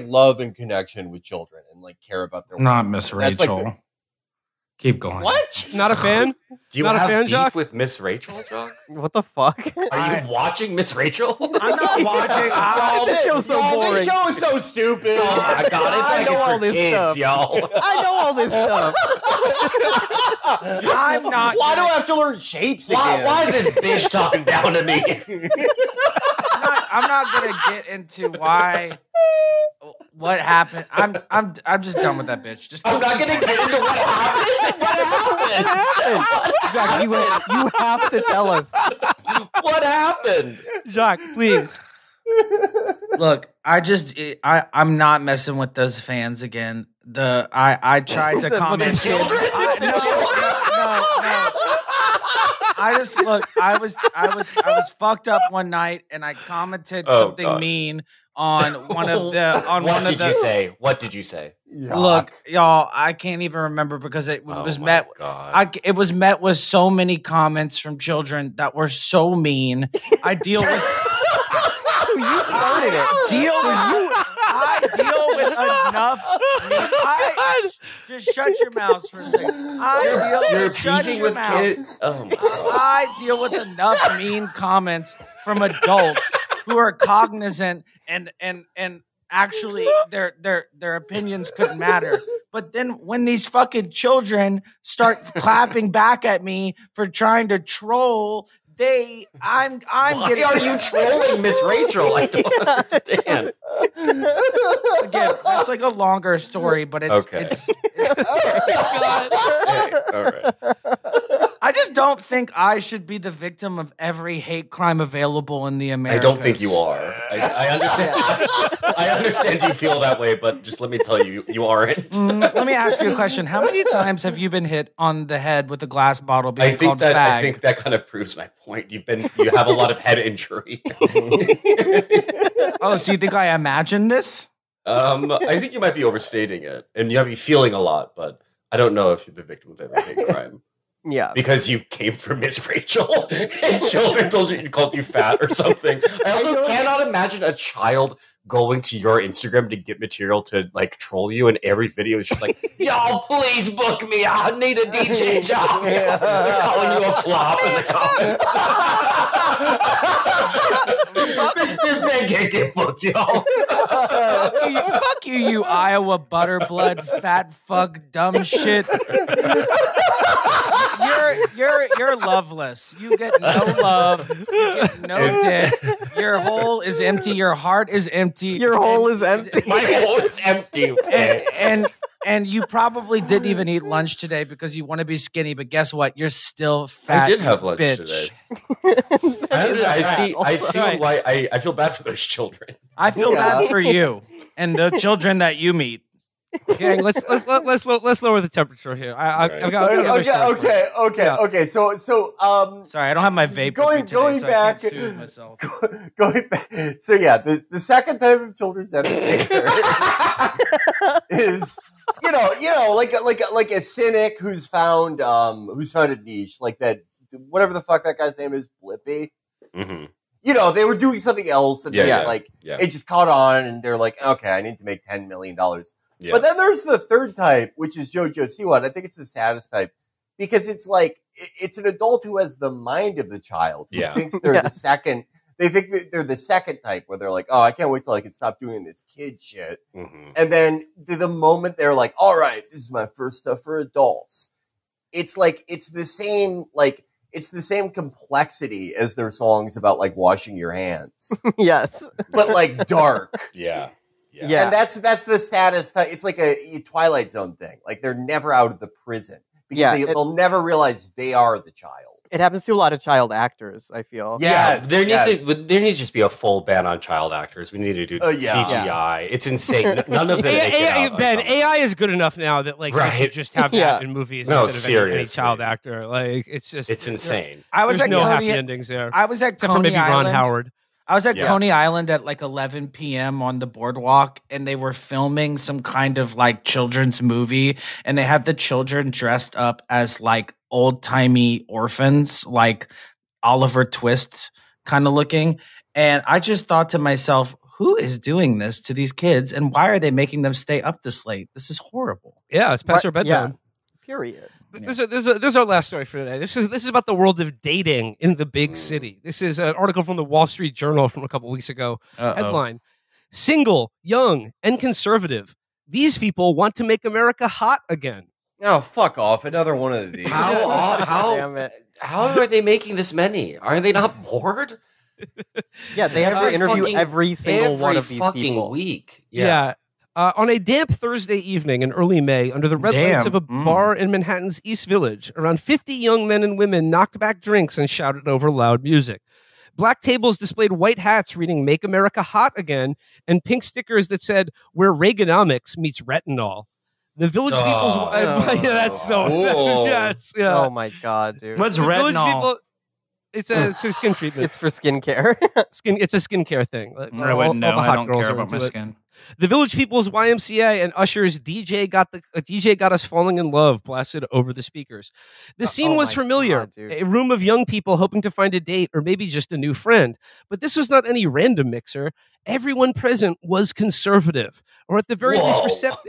love and connection with children and like care about their not Miss Rachel. Like keep going. What? Not a fan? Do you not have a fan, beef Jock? with Miss Rachel, Jock? What the fuck? Are you watching Miss Rachel? I'm not watching. This show's so boring. This show is so stupid. Oh my god, it's I like know it's all for this kids, stuff. yo. I know all this stuff. I'm not. Why do I have to learn shapes again? Why is this bitch talking down to me? I'm not gonna get into what happened. I'm just done with that bitch. Just I'm not gonna get into what happened. What happened? Jacques, you have to tell us. What happened? Jacques, please. Look, I'm not messing with those fans again. I tried to comment. Children? No. I was fucked up one night and I commented something mean on one of the What did you say? Look, y'all, I can't even remember because it was met. It was met with so many comments from children that were so mean. I deal with. So you started it. I deal with enough. Just shut your mouth for a second. I deal with enough mean comments from adults who are cognizant and actually their opinions couldn't matter. But then when these fucking children start clapping back at me for trying to troll, I'm Why getting. are you trolling Miss Rachel? I don't understand. Again, it's like a longer story, but it's okay. All right. I just don't think I should be the victim of every hate crime available in the Americas. I don't think you are. I understand. I understand you feel that way, but just let me tell you, you aren't. Let me ask you a question. How many times have you been hit on the head with a glass bottle being called fag? I think that kind of proves my point. You have a lot of head injury. Oh, so you think I imagined this? I think you might be overstating it, and you might be feeling a lot, but I don't know if you're the victim of every hate crime. Yeah. Because you came from Miss Rachel and children called you fat or something. I also cannot imagine a child going to your Instagram to get material to like troll you, and every video is just like, y'all please book me. I need a DJ job. They're calling you a flop in the comments. this man can't get booked, y'all. Fuck you, you Iowa butterblood fat fuck dumb shit. You're loveless. You get no love. You get no dick. Your hole is empty. Your heart is empty. Your hole is empty. My hole is empty. And you probably didn't even eat lunch today because you want to be skinny. But guess what? You're still fat. I did have lunch bitch. today. I see why I feel bad for those children. I feel bad for you and the children that you meet. Gang, let's lower the temperature here. Okay. So sorry, I don't have my vape. Going back, I can't soothe myself. Going back. So yeah, the second type of children's entertainer is like a cynic who's found a niche, like that whatever the fuck that guy's name is, Blippi. Mm-hmm. They were doing something else and it just caught on, and they're like, okay, I need to make $10 million. Yeah. But then there's the third type, which is JoJo Siwa. And I think it's the saddest type because it's like it's an adult who has the mind of the child. Who thinks they're the second. They think that they're the second type where they're like, oh, I can't wait till I can stop doing this kid shit. Mm-hmm. And then the moment they're like, all right, this is my first stuff for adults. It's like it's the same complexity as their songs about like washing your hands. Yes, but like dark. Yeah. Yeah. And that's the saddest type. It's like a Twilight Zone thing. Like they're never out of the prison because they'll never realize they are the child. It happens to a lot of child actors, I feel. There needs to just be a full ban on child actors. We need to do CGI. It's insane. None of them. AI is good enough now that like you should just have that in movies instead of any child actor. Like it's insane. There's no happy endings there. I was at except for maybe Ron Howard. I was at Coney Island at like 11 p.m. on the boardwalk, and they were filming some kind of like children's movie, and they had the children dressed up as like old-timey orphans, like Oliver Twist kind of looking. And I just thought to myself, who is doing this to these kids, and why are they making them stay up this late? This is horrible. Yeah, it's past our bedtime. Yeah. Period. This is our last story for today. This is about the world of dating in the big city. This is an article from the Wall Street Journal from a couple weeks ago. Headline: Single, young, and conservative. These people want to make America hot again. Oh, fuck off. Another one of these. How are they making this many? Are they not bored? Yeah, they have to interview every single one of these people. Week. Yeah. On a damp Thursday evening in early May, under the red lights of a bar in Manhattan's East Village, around 50 young men and women knocked back drinks and shouted over loud music. Black tables displayed white hats reading "Make America Hot Again" and pink stickers that said "Where Reaganomics meets retinol." The Village People's... that's so... yes, yeah. Oh my God, dude. What's retinol? It's a skin treatment. It's for skincare. It's a skincare thing. I wouldn't know. I don't care about my skin. The Village People's YMCA and Usher's DJ Got Us Falling in Love blasted over the speakers. The scene was familiar. God, a room of young people hoping to find a date or maybe just a new friend. But this was not any random mixer. Everyone present was conservative, or at the very least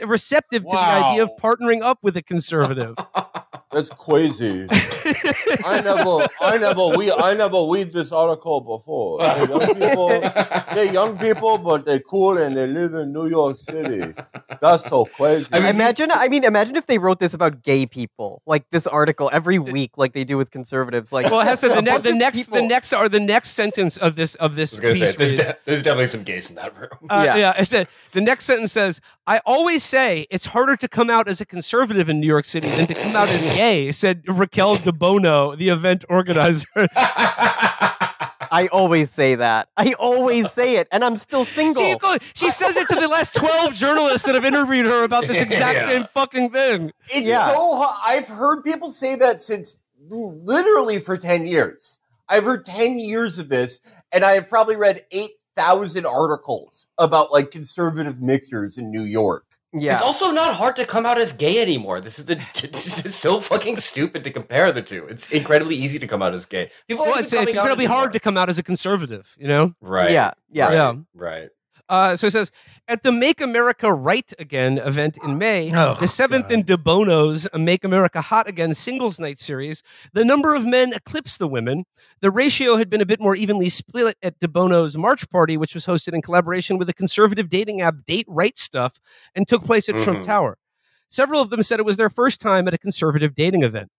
receptive to the idea of partnering up with a conservative. That's crazy. I never read this article before. They're young people, but they're cool and they live in New York City. That's so crazy. Imagine if they wrote this about gay people, like this article every week, like they do with conservatives. Like, well, Hesed, the next sentence of this piece. There's definitely some gays in that room. It said the next sentence says, "I always say it's harder to come out as a conservative in New York City than to come out as gay," said Raquel De Bono, the event organizer. I always say that. I always say it, and I'm still single. She says it to the last 12 journalists that have interviewed her about this exact same fucking thing. It's so hard. I've heard people say that since literally for 10 years. I've heard 10 years of this, and I have probably read 8,000 articles about like conservative mixers in New York. Yeah. It's also not hard to come out as gay anymore. This is so fucking stupid to compare the two. It's incredibly easy to come out as gay. It's incredibly hard to come out as a conservative, you know? Right. Yeah. Right. So it says, at the Make America Right Again event in May, the seventh in De Bono's Make America Hot Again singles night series, the number of men eclipsed the women. The ratio had been a bit more evenly split at De Bono's March Party, which was hosted in collaboration with the conservative dating app Date Right Stuff and took place at Trump Tower. Several of them said it was their first time at a conservative dating event.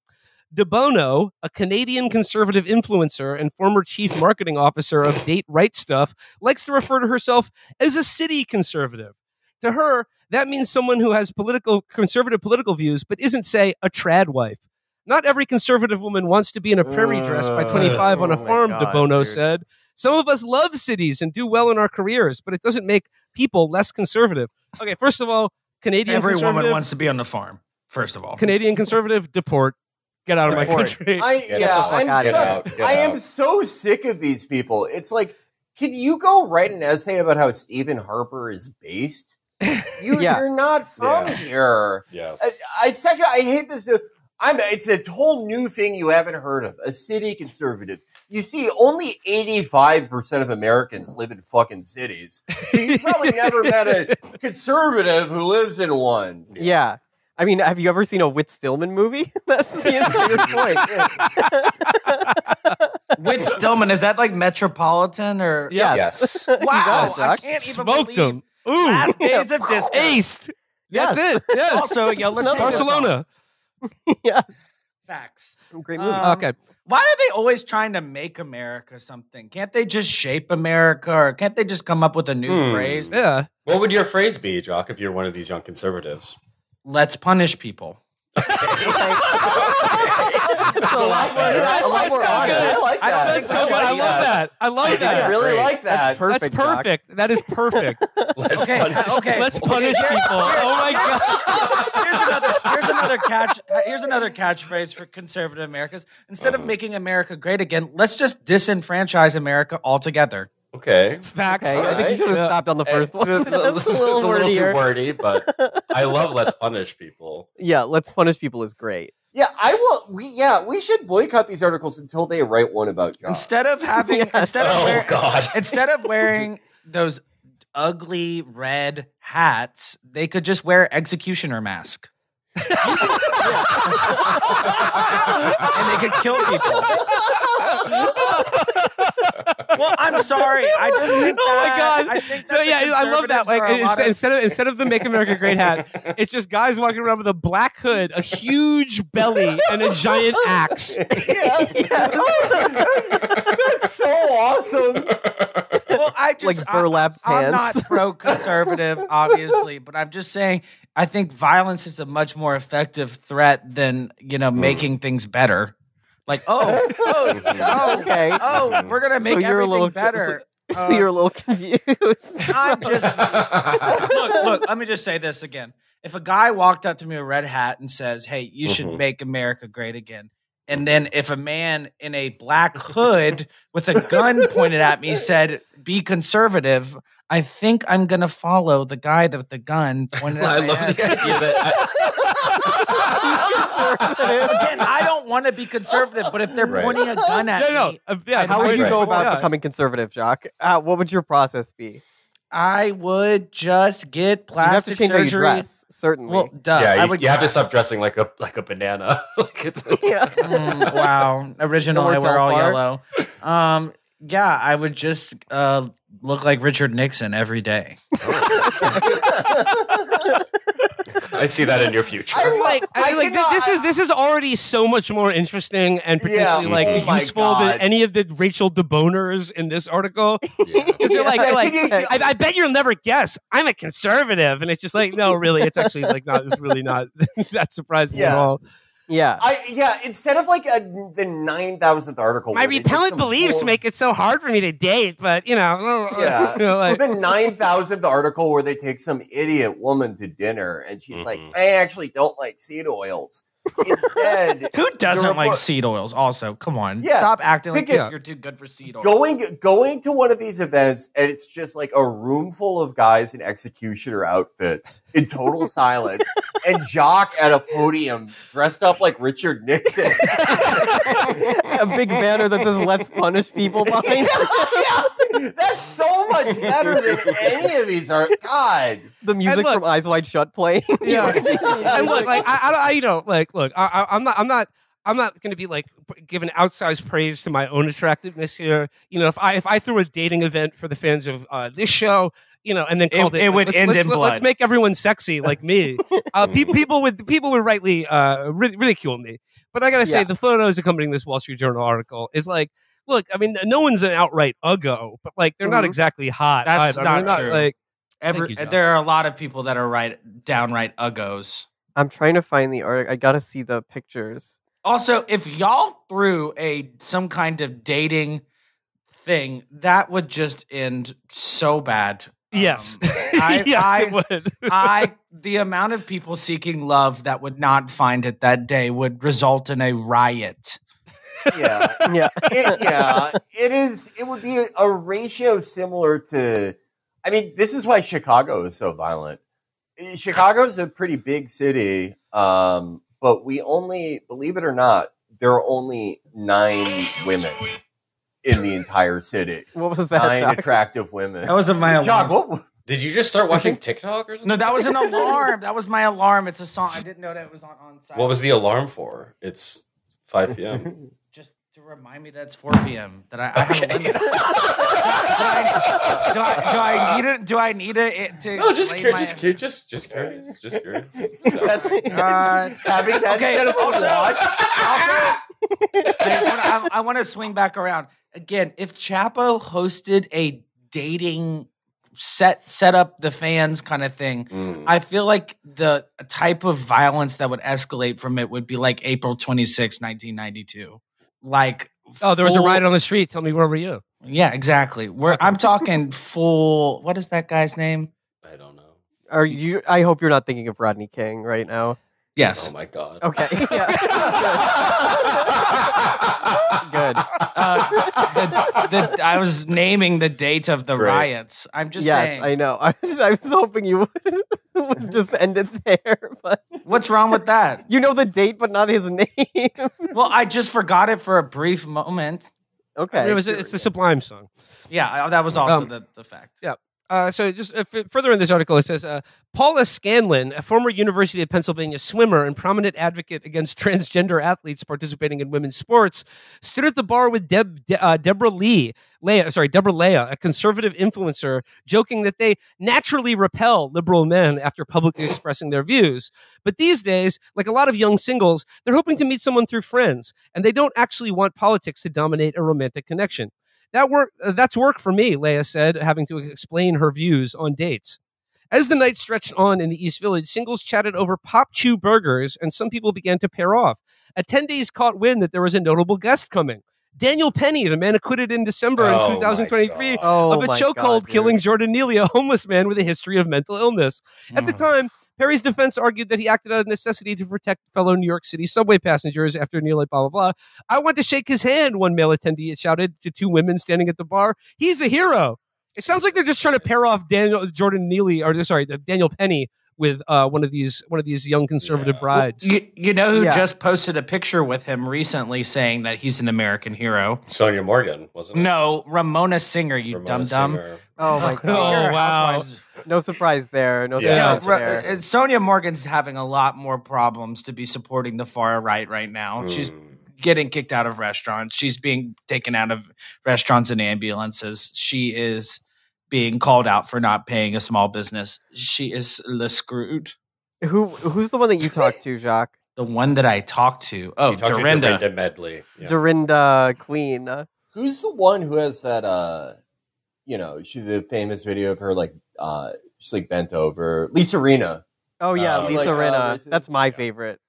De Bono, a Canadian conservative influencer and former chief marketing officer of Date Right Stuff, likes to refer to herself as a city conservative. To her, that means someone who has conservative political views, but isn't, say, a trad wife. Not every conservative woman wants to be in a prairie dress by 25 on a farm, De Bono said. Some of us love cities and do well in our careers, but it doesn't make people less conservative. Okay, first of all, Canadian conservative. Every woman wants to be on the farm, first of all. Canadian conservative, deport. Get out of my country. I am so sick of these people. It's like, can you go write an essay about how Stephen Harper is based? You're not from here. Yeah. I hate this. It's a whole new thing you haven't heard of. A city conservative. You see, only 85% of Americans live in fucking cities. So you probably never met a conservative who lives in one. Yeah. I mean, have you ever seen a Whit Stillman movie? That's the entire point. Whit Stillman, is that like Metropolitan or? Yes. Wow, I can't even smoked him. Ooh, Last Days of Disco. Aced. That's it. Yes. Also, Barcelona. Yeah. Facts. Great movie. Okay. Why are they always trying to make America something? Can't they just shape America, or can't they just come up with a new phrase? Yeah. What would your phrase be, Jock, if you're one of these young conservatives? Let's punish people. a lot more honest. I like that. That's so good. I love that. I love that. I really like that. Perfect. That's perfect. That is perfect. Okay. Let's punish people. Oh my god. Here's another catchphrase for conservative Americans. Instead of making America great again, let's just disenfranchise America altogether. Okay. Facts. Okay, I think you should have stopped on the first one. It's a little too wordy, but I love let's punish people. Yeah, let's punish people is great. Yeah, I will. We should boycott these articles until they write one about Josh. Instead of having, instead of wearing those ugly red hats, they could just wear executioner mask. And they could kill people. Well, I'm sorry. I just think my god! I think so yeah, I love that. Like instead of the "Make America Great" hat, it's just guys walking around with a black hood, a huge belly, and a giant axe. That's so awesome. Well, like burlap I'm pants. not pro-conservative, obviously, but I'm just saying I think violence is a much more effective threat than making things better. Like, okay. we're gonna make everything better. So you're a little confused. I'm just look. Let me just say this again. If a guy walked up to me with a red hat and says, "Hey, you should make America great again," and then if a man in a black hood with a gun pointed at me said, "Be conservative," I think I'm gonna follow the guy with the gun pointed at my head. The idea that. Again, I don't want to be conservative, but if they're pointing a gun at me, how would you go about becoming conservative, Jacques? What would your process be? I would just get plastic surgery. You have to change how you dress, certainly. Well, duh. Yeah, you have to stop dressing like a banana. Wow, original. I wear all yellow. Yeah, I would just look like Richard Nixon every day. I see that in your future. This is already so much more interesting and particularly useful than any of the Rachel DeBoners in this article. Because they're like, I bet you'll never guess. I'm a conservative, and it's just like, no, really, it's actually like not. It's really not that surprising at all. Yeah. Instead of like the 9,000th article. My repellent beliefs make it so hard for me to date, but the 9,000th article where they take some idiot woman to dinner and she's like, I actually don't like seed oils. Instead, who doesn't like seed oils? Also, come on, stop acting like you're too good for seed oils. Going to one of these events and it's just like a room full of guys in executioner outfits in total silence, and Jacques at a podium dressed up like Richard Nixon, a big banner that says "Let's punish people" behind. That's so much better than any of these are. God, the music from Eyes Wide Shut playing. Yeah, and look, like I'm not going to be like giving outsized praise to my own attractiveness here. If I threw a dating event for the fans of this show, and then called it would end in blood. Let's make everyone sexy like me. People would rightly ridicule me. But I got to say, the photos accompanying this Wall Street Journal article is like, look, I mean, no one's an outright uggo, but like they're not exactly hot. That's either. not true. Like, there are a lot of people that are downright uggos. I'm trying to find the article. I gotta see the pictures. Also, if y'all threw some kind of dating thing, that would just end so bad. Yes, it would. The amount of people seeking love that would not find it that day would result in a riot. It would be a ratio similar to. I mean, this is why Chicago is so violent. Chicago is a pretty big city, but we only, believe it or not, there are only 9 women in the entire city. What was that? 9 attractive women. That wasn't my alarm. Did you just start watching TikTok or something? No, that was an alarm. That was my alarm. It's a song. I didn't know that it was on site. What was the alarm for? It's 5 p.m. Just to remind me that it's 4 p.m. That I have a limit. Do I need it to? No, just curious. Just curious. Having that instead of I want to swing back around again. If Chapo hosted a dating set up the fans kind of thing. I feel like the type of violence that would escalate from it would be like April 26, 1992. Like, there was a riot on the street. Tell me, where were you? Yeah, exactly. I'm talking full. What is that guy's name? I don't know. Are you? I hope you're not thinking of Rodney King right now. Yes. Oh my god. Okay. Yeah. Good. I was naming the date of the riots. I'm just saying. Yes, I know. I was hoping you would just end it there. But what's wrong with that? You know the date, but not his name. Well, I just forgot it for a brief moment. Okay. It's the Sublime song. Yeah, that was also the fact. Yeah. So just further in this article, it says, Paula Scanlon, a former University of Pennsylvania swimmer and prominent advocate against transgender athletes participating in women's sports, stood at the bar with Deborah Leah, a conservative influencer, joking that they naturally repel liberal men after publicly expressing their views. But these days, like a lot of young singles, they're hoping to meet someone through friends, and they don't actually want politics to dominate a romantic connection. That's work for me, Leia said, having to explain her views on dates. As the night stretched on in the East Village, singles chatted over Pop Chew burgers, and some people began to pair off. Attendees caught wind that there was a notable guest coming. Daniel Penny, the man acquitted in December in 2023 of a chokehold killing Jordan Neely, a homeless man with a history of mental illness. At the time, Perry's defense argued that he acted out of necessity to protect fellow New York City subway passengers after Neely, blah, blah, blah. I want to shake his hand, one male attendee shouted to two women standing at the bar. He's a hero. It sounds like they're just trying to pair off Daniel Penny with one of these young conservative brides. Well, you know who just posted a picture with him recently saying that he's an American hero? Sonia Morgan, wasn't it? No, Ramona Singer, you dum-dum. Oh, my God. Oh, wow. No surprise there. No surprise there. Sonia Morgan's having a lot more problems to be supporting the far right now. She's getting kicked out of restaurants. She's being taken out of restaurants and ambulances. She is being called out for not paying a small business. She is screwed. Who's the one that you talked to, Jacques? The one that I talked to. Oh, Dorinda. Dorinda Medley. Yeah. Dorinda Queen. Who's the one who has that, she's the famous video of her, she's like bent over. Lisa Rinna. Oh, yeah, Lisa Rinna. That's my favorite.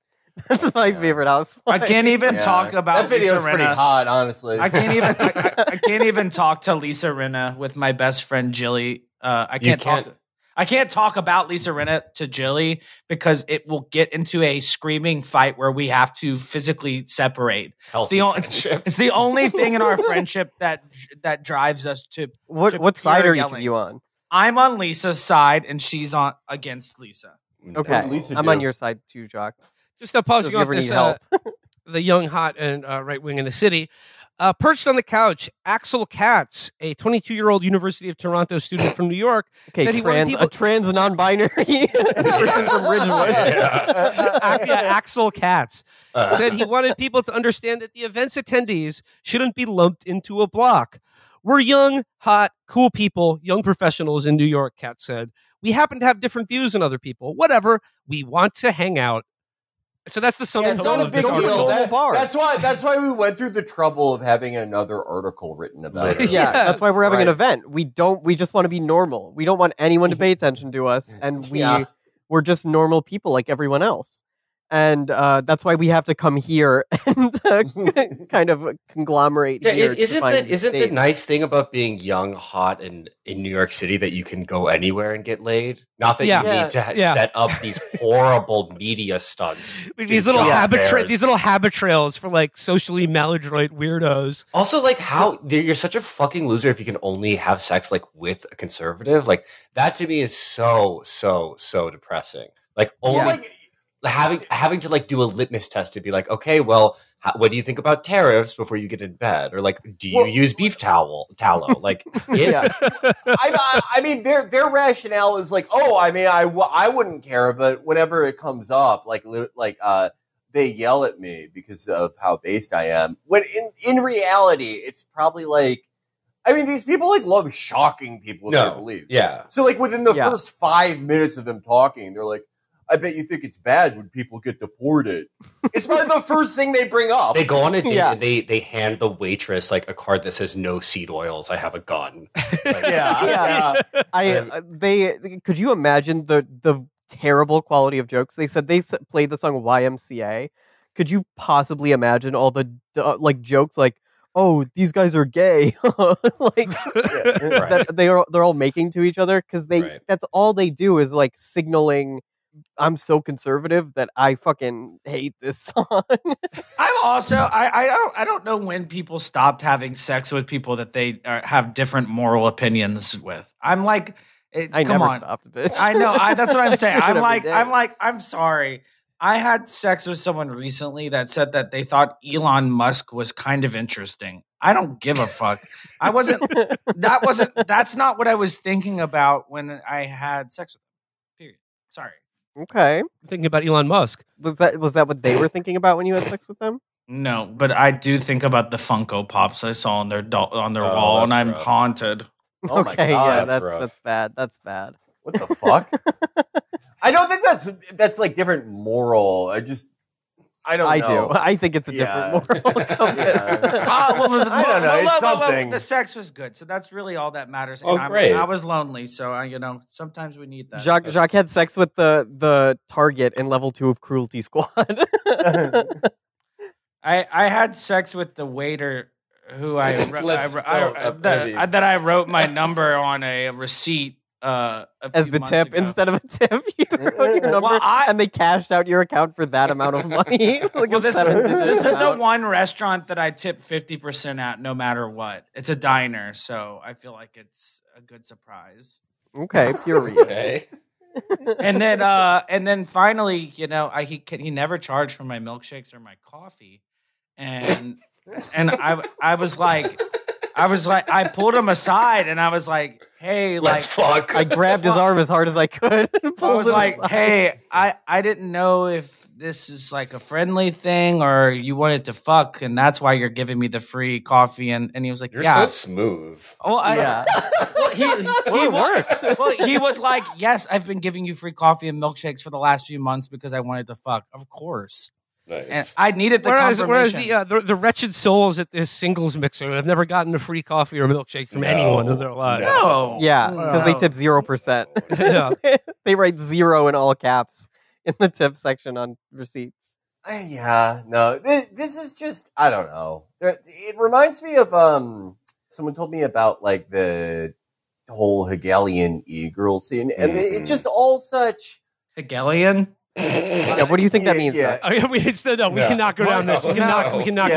That's my favorite housewife. I can't even talk about that video is Lisa pretty Rinna. hot, honestly. I can't even. I can't even talk to Lisa Rinna with my best friend Jilly. I can't talk about Lisa Rinna to Jilly because it will get into a screaming fight where we have to physically separate. It's the only thing in our friendship that drives us to. What side are each of you on? I'm on Lisa's side, and she's on against Lisa. Okay, I'm on your side too, Jacques. Just pausing off this, the young, hot, and right wing in the city. Perched on the couch, Axel Katz, a 22-year-old University of Toronto student from New York, said he wanted people... a trans non-binary person from Ridgewood. Axel Katz said he wanted people to understand that the event's attendees shouldn't be lumped into a block. We're young, hot, cool people, young professionals in New York, Katz said. We happen to have different views than other people. Whatever. We want to hang out. So that's the sum it's not a big deal. That's why we went through the trouble of having another article written about it. Yeah, that's why we're having an event. We just want to be normal. We don't want anyone to pay attention to us, and we're just normal people like everyone else. And that's why we have to come here and kind of conglomerate here. Isn't the nice thing about being young, hot, and in New York City that you can go anywhere and get laid? Not that you need to set up these horrible media stunts. These little habit trails for like socially maladroit weirdos. Also, like how you're such a fucking loser if you can only have sex like with a conservative. Like that to me is so depressing. Like only. Having to like do a litmus test to be like, okay, well, what do you think about tariffs before you get in bed? Or like, do you use beef tallow? Like, I mean, their rationale is like, I wouldn't care, but whenever it comes up, they yell at me because of how based I am. When in reality, it's probably like, I mean, these people like love shocking people with their beliefs. Yeah. So like within the first 5 minutes of them talking, they're like, I bet you think it's bad when people get deported. It's probably the first thing they bring up. They go on a date and they hand the waitress like a card that says no seed oils. I have a gun. Like, Could you imagine the terrible quality of jokes? They said they played the song YMCA. Could you possibly imagine all the like jokes like, oh, these guys are gay, like that they're all making to each other because that's all they do is like signaling. I'm so conservative that I fucking hate this song. I'm also I don't know when people stopped having sex with people that they have different moral opinions with. I'm like, I come never on. stopped, bitch. I know. That's what I'm saying. I'm sorry. I had sex with someone recently that said that they thought Elon Musk was kind of interesting. I don't give a fuck. That's not what I was thinking about when I had sex with him. Period. Sorry. Okay. Thinking about Elon Musk. Was that what they were thinking about when you had sex with them? No, but I do think about the Funko Pops I saw on their wall, and I'm haunted. Oh my God, that's bad. That's bad. What the fuck? I don't think that's like different moral. I don't know. I do. I think it's a different moral compass. I don't know. It's something. The sex was good, so that's really all that matters. Oh, great. I was lonely, so sometimes we need that. Jacques had sex with the target in level 2 of Cruelty Squad. I had sex with the waiter who I wrote my number on a receipt. As the tip instead of a tip, you wrote your number, and they cashed out your account for that amount of money. This is the one restaurant that I tip 50% at, no matter what. It's a diner, so I feel like it's a good surprise. Okay, period. Okay. And then finally, he never charged for my milkshakes or my coffee, and I was like, I pulled him aside and I was like, hey, let's fuck. I grabbed his arm as hard as I could. I was like, hey, I didn't know if this is like a friendly thing or you wanted to fuck and that's why you're giving me the free coffee. And he was like, you're so smooth. Oh, he worked. Well, he was like, yes, I've been giving you free coffee and milkshakes for the last few months because I wanted to fuck. Of course. Nice. And I needed the confirmation. Whereas the wretched souls at this singles mixer have never gotten a free coffee or milkshake from anyone in their lives. No. Yeah, because they tip 0%. Yeah. They write 0 in all caps in the tip section on receipts. No. This is just, I don't know. It reminds me of someone told me about like the whole Hegelian e-girl scene, and it's just all such Hegelian. Yeah, what do you think that means? Yeah. We cannot go down this. We cannot go down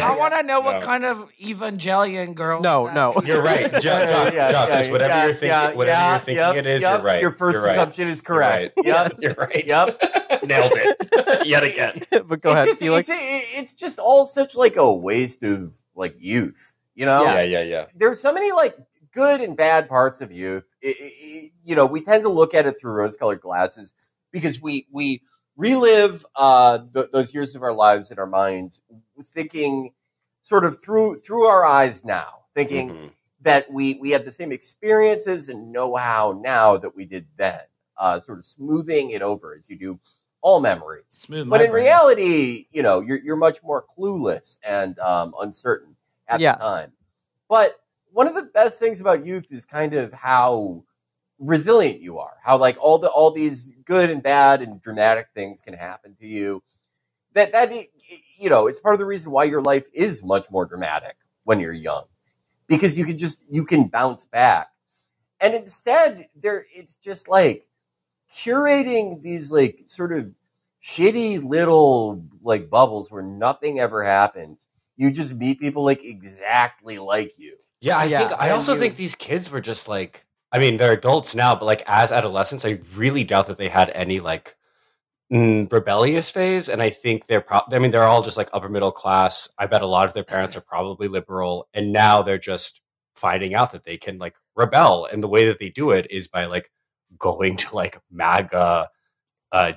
I want to know what kind of evangelion girl. No. You're right. Josh, whatever you're thinking it is, you're right. Your first assumption is correct. You're right. Nailed it. Yet again. But go ahead, Felix. It's just all such like a waste of like youth, you know? Yeah. There's so many like good and bad parts of youth. We tend to look at it through rose-colored glasses because we relive those years of our lives in our minds, thinking sort of through our eyes now, thinking that we had the same experiences and know-how now that we did then, sort of smoothing it over as you do all memories. But in reality, you're much more clueless and uncertain at the time. But one of the best things about youth is kind of how resilient you are, how like all these good and bad and dramatic things can happen to you. That it's part of the reason why your life is much more dramatic when you're young, because you can bounce back. And instead, it's just like curating these like sort of shitty little like bubbles where nothing ever happens. You just meet people like exactly like you. Yeah, I also think these kids were just like, I mean, they're adults now, but like as adolescents, I really doubt that they had any like rebellious phase. And I think they're all just like upper middle class. I bet a lot of their parents are probably liberal. And now they're just finding out that they can like rebel. And the way that they do it is by like going to like MAGA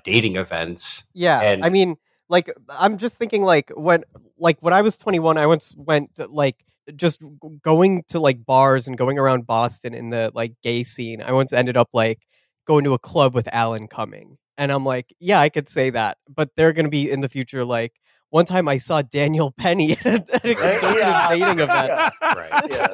dating events. Yeah. And I mean, like, I'm just thinking like when I was 21, I once went to, like, just going to like bars and going around Boston in the like gay scene. I once ended up like going to a club with Alan Cumming. And I'm like, yeah, I could say that. But they're going to be in the future like, one time I saw Daniel Penny at a conservative dating event. Yeah. Right. Yeah.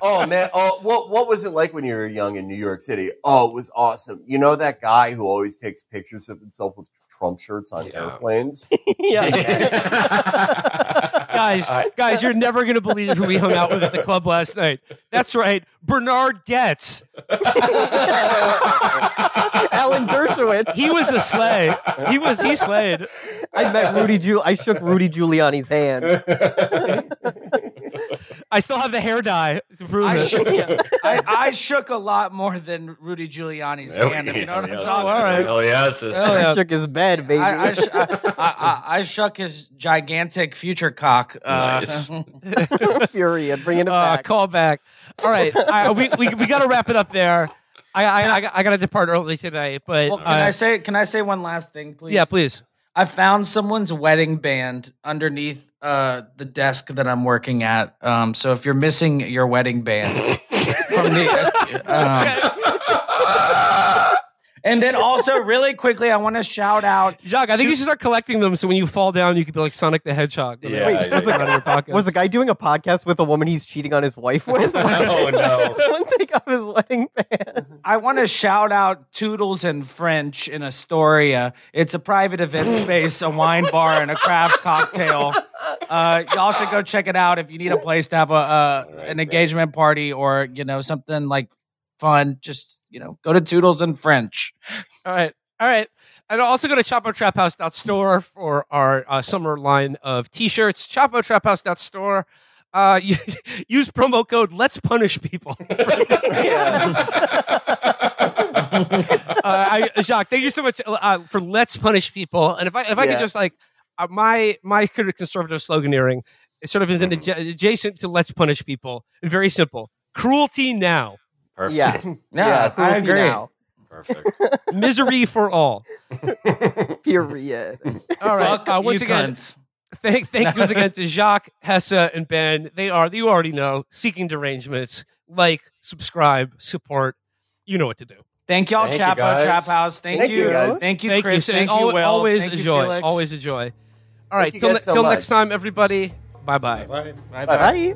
Oh, man. Oh, what was it like when you were young in New York City? Oh, it was awesome. You know that guy who always takes pictures of himself with Trump shirts on airplanes? Guys, you're never going to believe who we hung out with at the club last night. That's right. Bernard Getz. Alan Dershowitz. He was a sleigh. He slayed. I shook Rudy Giuliani's hand. I still have the hair dye to prove it. I shook a lot more than Rudy Giuliani's hand, if you know what I'm talking about. Hell yes. I shook his bed, baby. I shook his gigantic future cock. Nice. Period. Bringing it back. Call back. All right. We got to wrap it up there. I got to depart early today, but well, can I say one last thing, please? Yeah, please. I found someone's wedding band underneath the desk that I'm working at. So if you're missing your wedding band from the and then also really quickly, I want to shout out Jacques. I think you should start collecting them so when you fall down, you could be like Sonic the Hedgehog. Yeah, Wait, was the guy doing a podcast with a woman he's cheating on his wife with? Oh no! Someone take off his wedding band. I want to shout out Toodles and French in Astoria. It's a private event space, a wine bar, and a craft cocktail. Y'all should go check it out if you need a place to have an engagement party or something like fun. Just go to Toodles and French. All right. And also go to ChapoTrapHouse.store for our summer line of T-shirts. ChapoTrapHouse.store. Use promo code Let's Punish People. Jacques, thank you so much for Let's Punish People. And if I could just my conservative sloganeering is sort of adjacent to Let's Punish People. And very simple. Cruelty now. Perfect. Yeah, I agree. Now. Perfect. Misery for all. Period. All right. Fuck Once you again, cunts. thanks once again to Jacques, Hessa, and Ben. You already know, Seeking Derangements. Like, subscribe, support. You know what to do. Thank y'all, Thank you, Chapo guys. Trap House. Thank you, guys. Thank you, Chris. Thank you, Will. Always Thank a you, joy. Felix. Always a joy. All right. Thank you guys so Till much. next time, everybody. Bye-bye. Bye. Bye.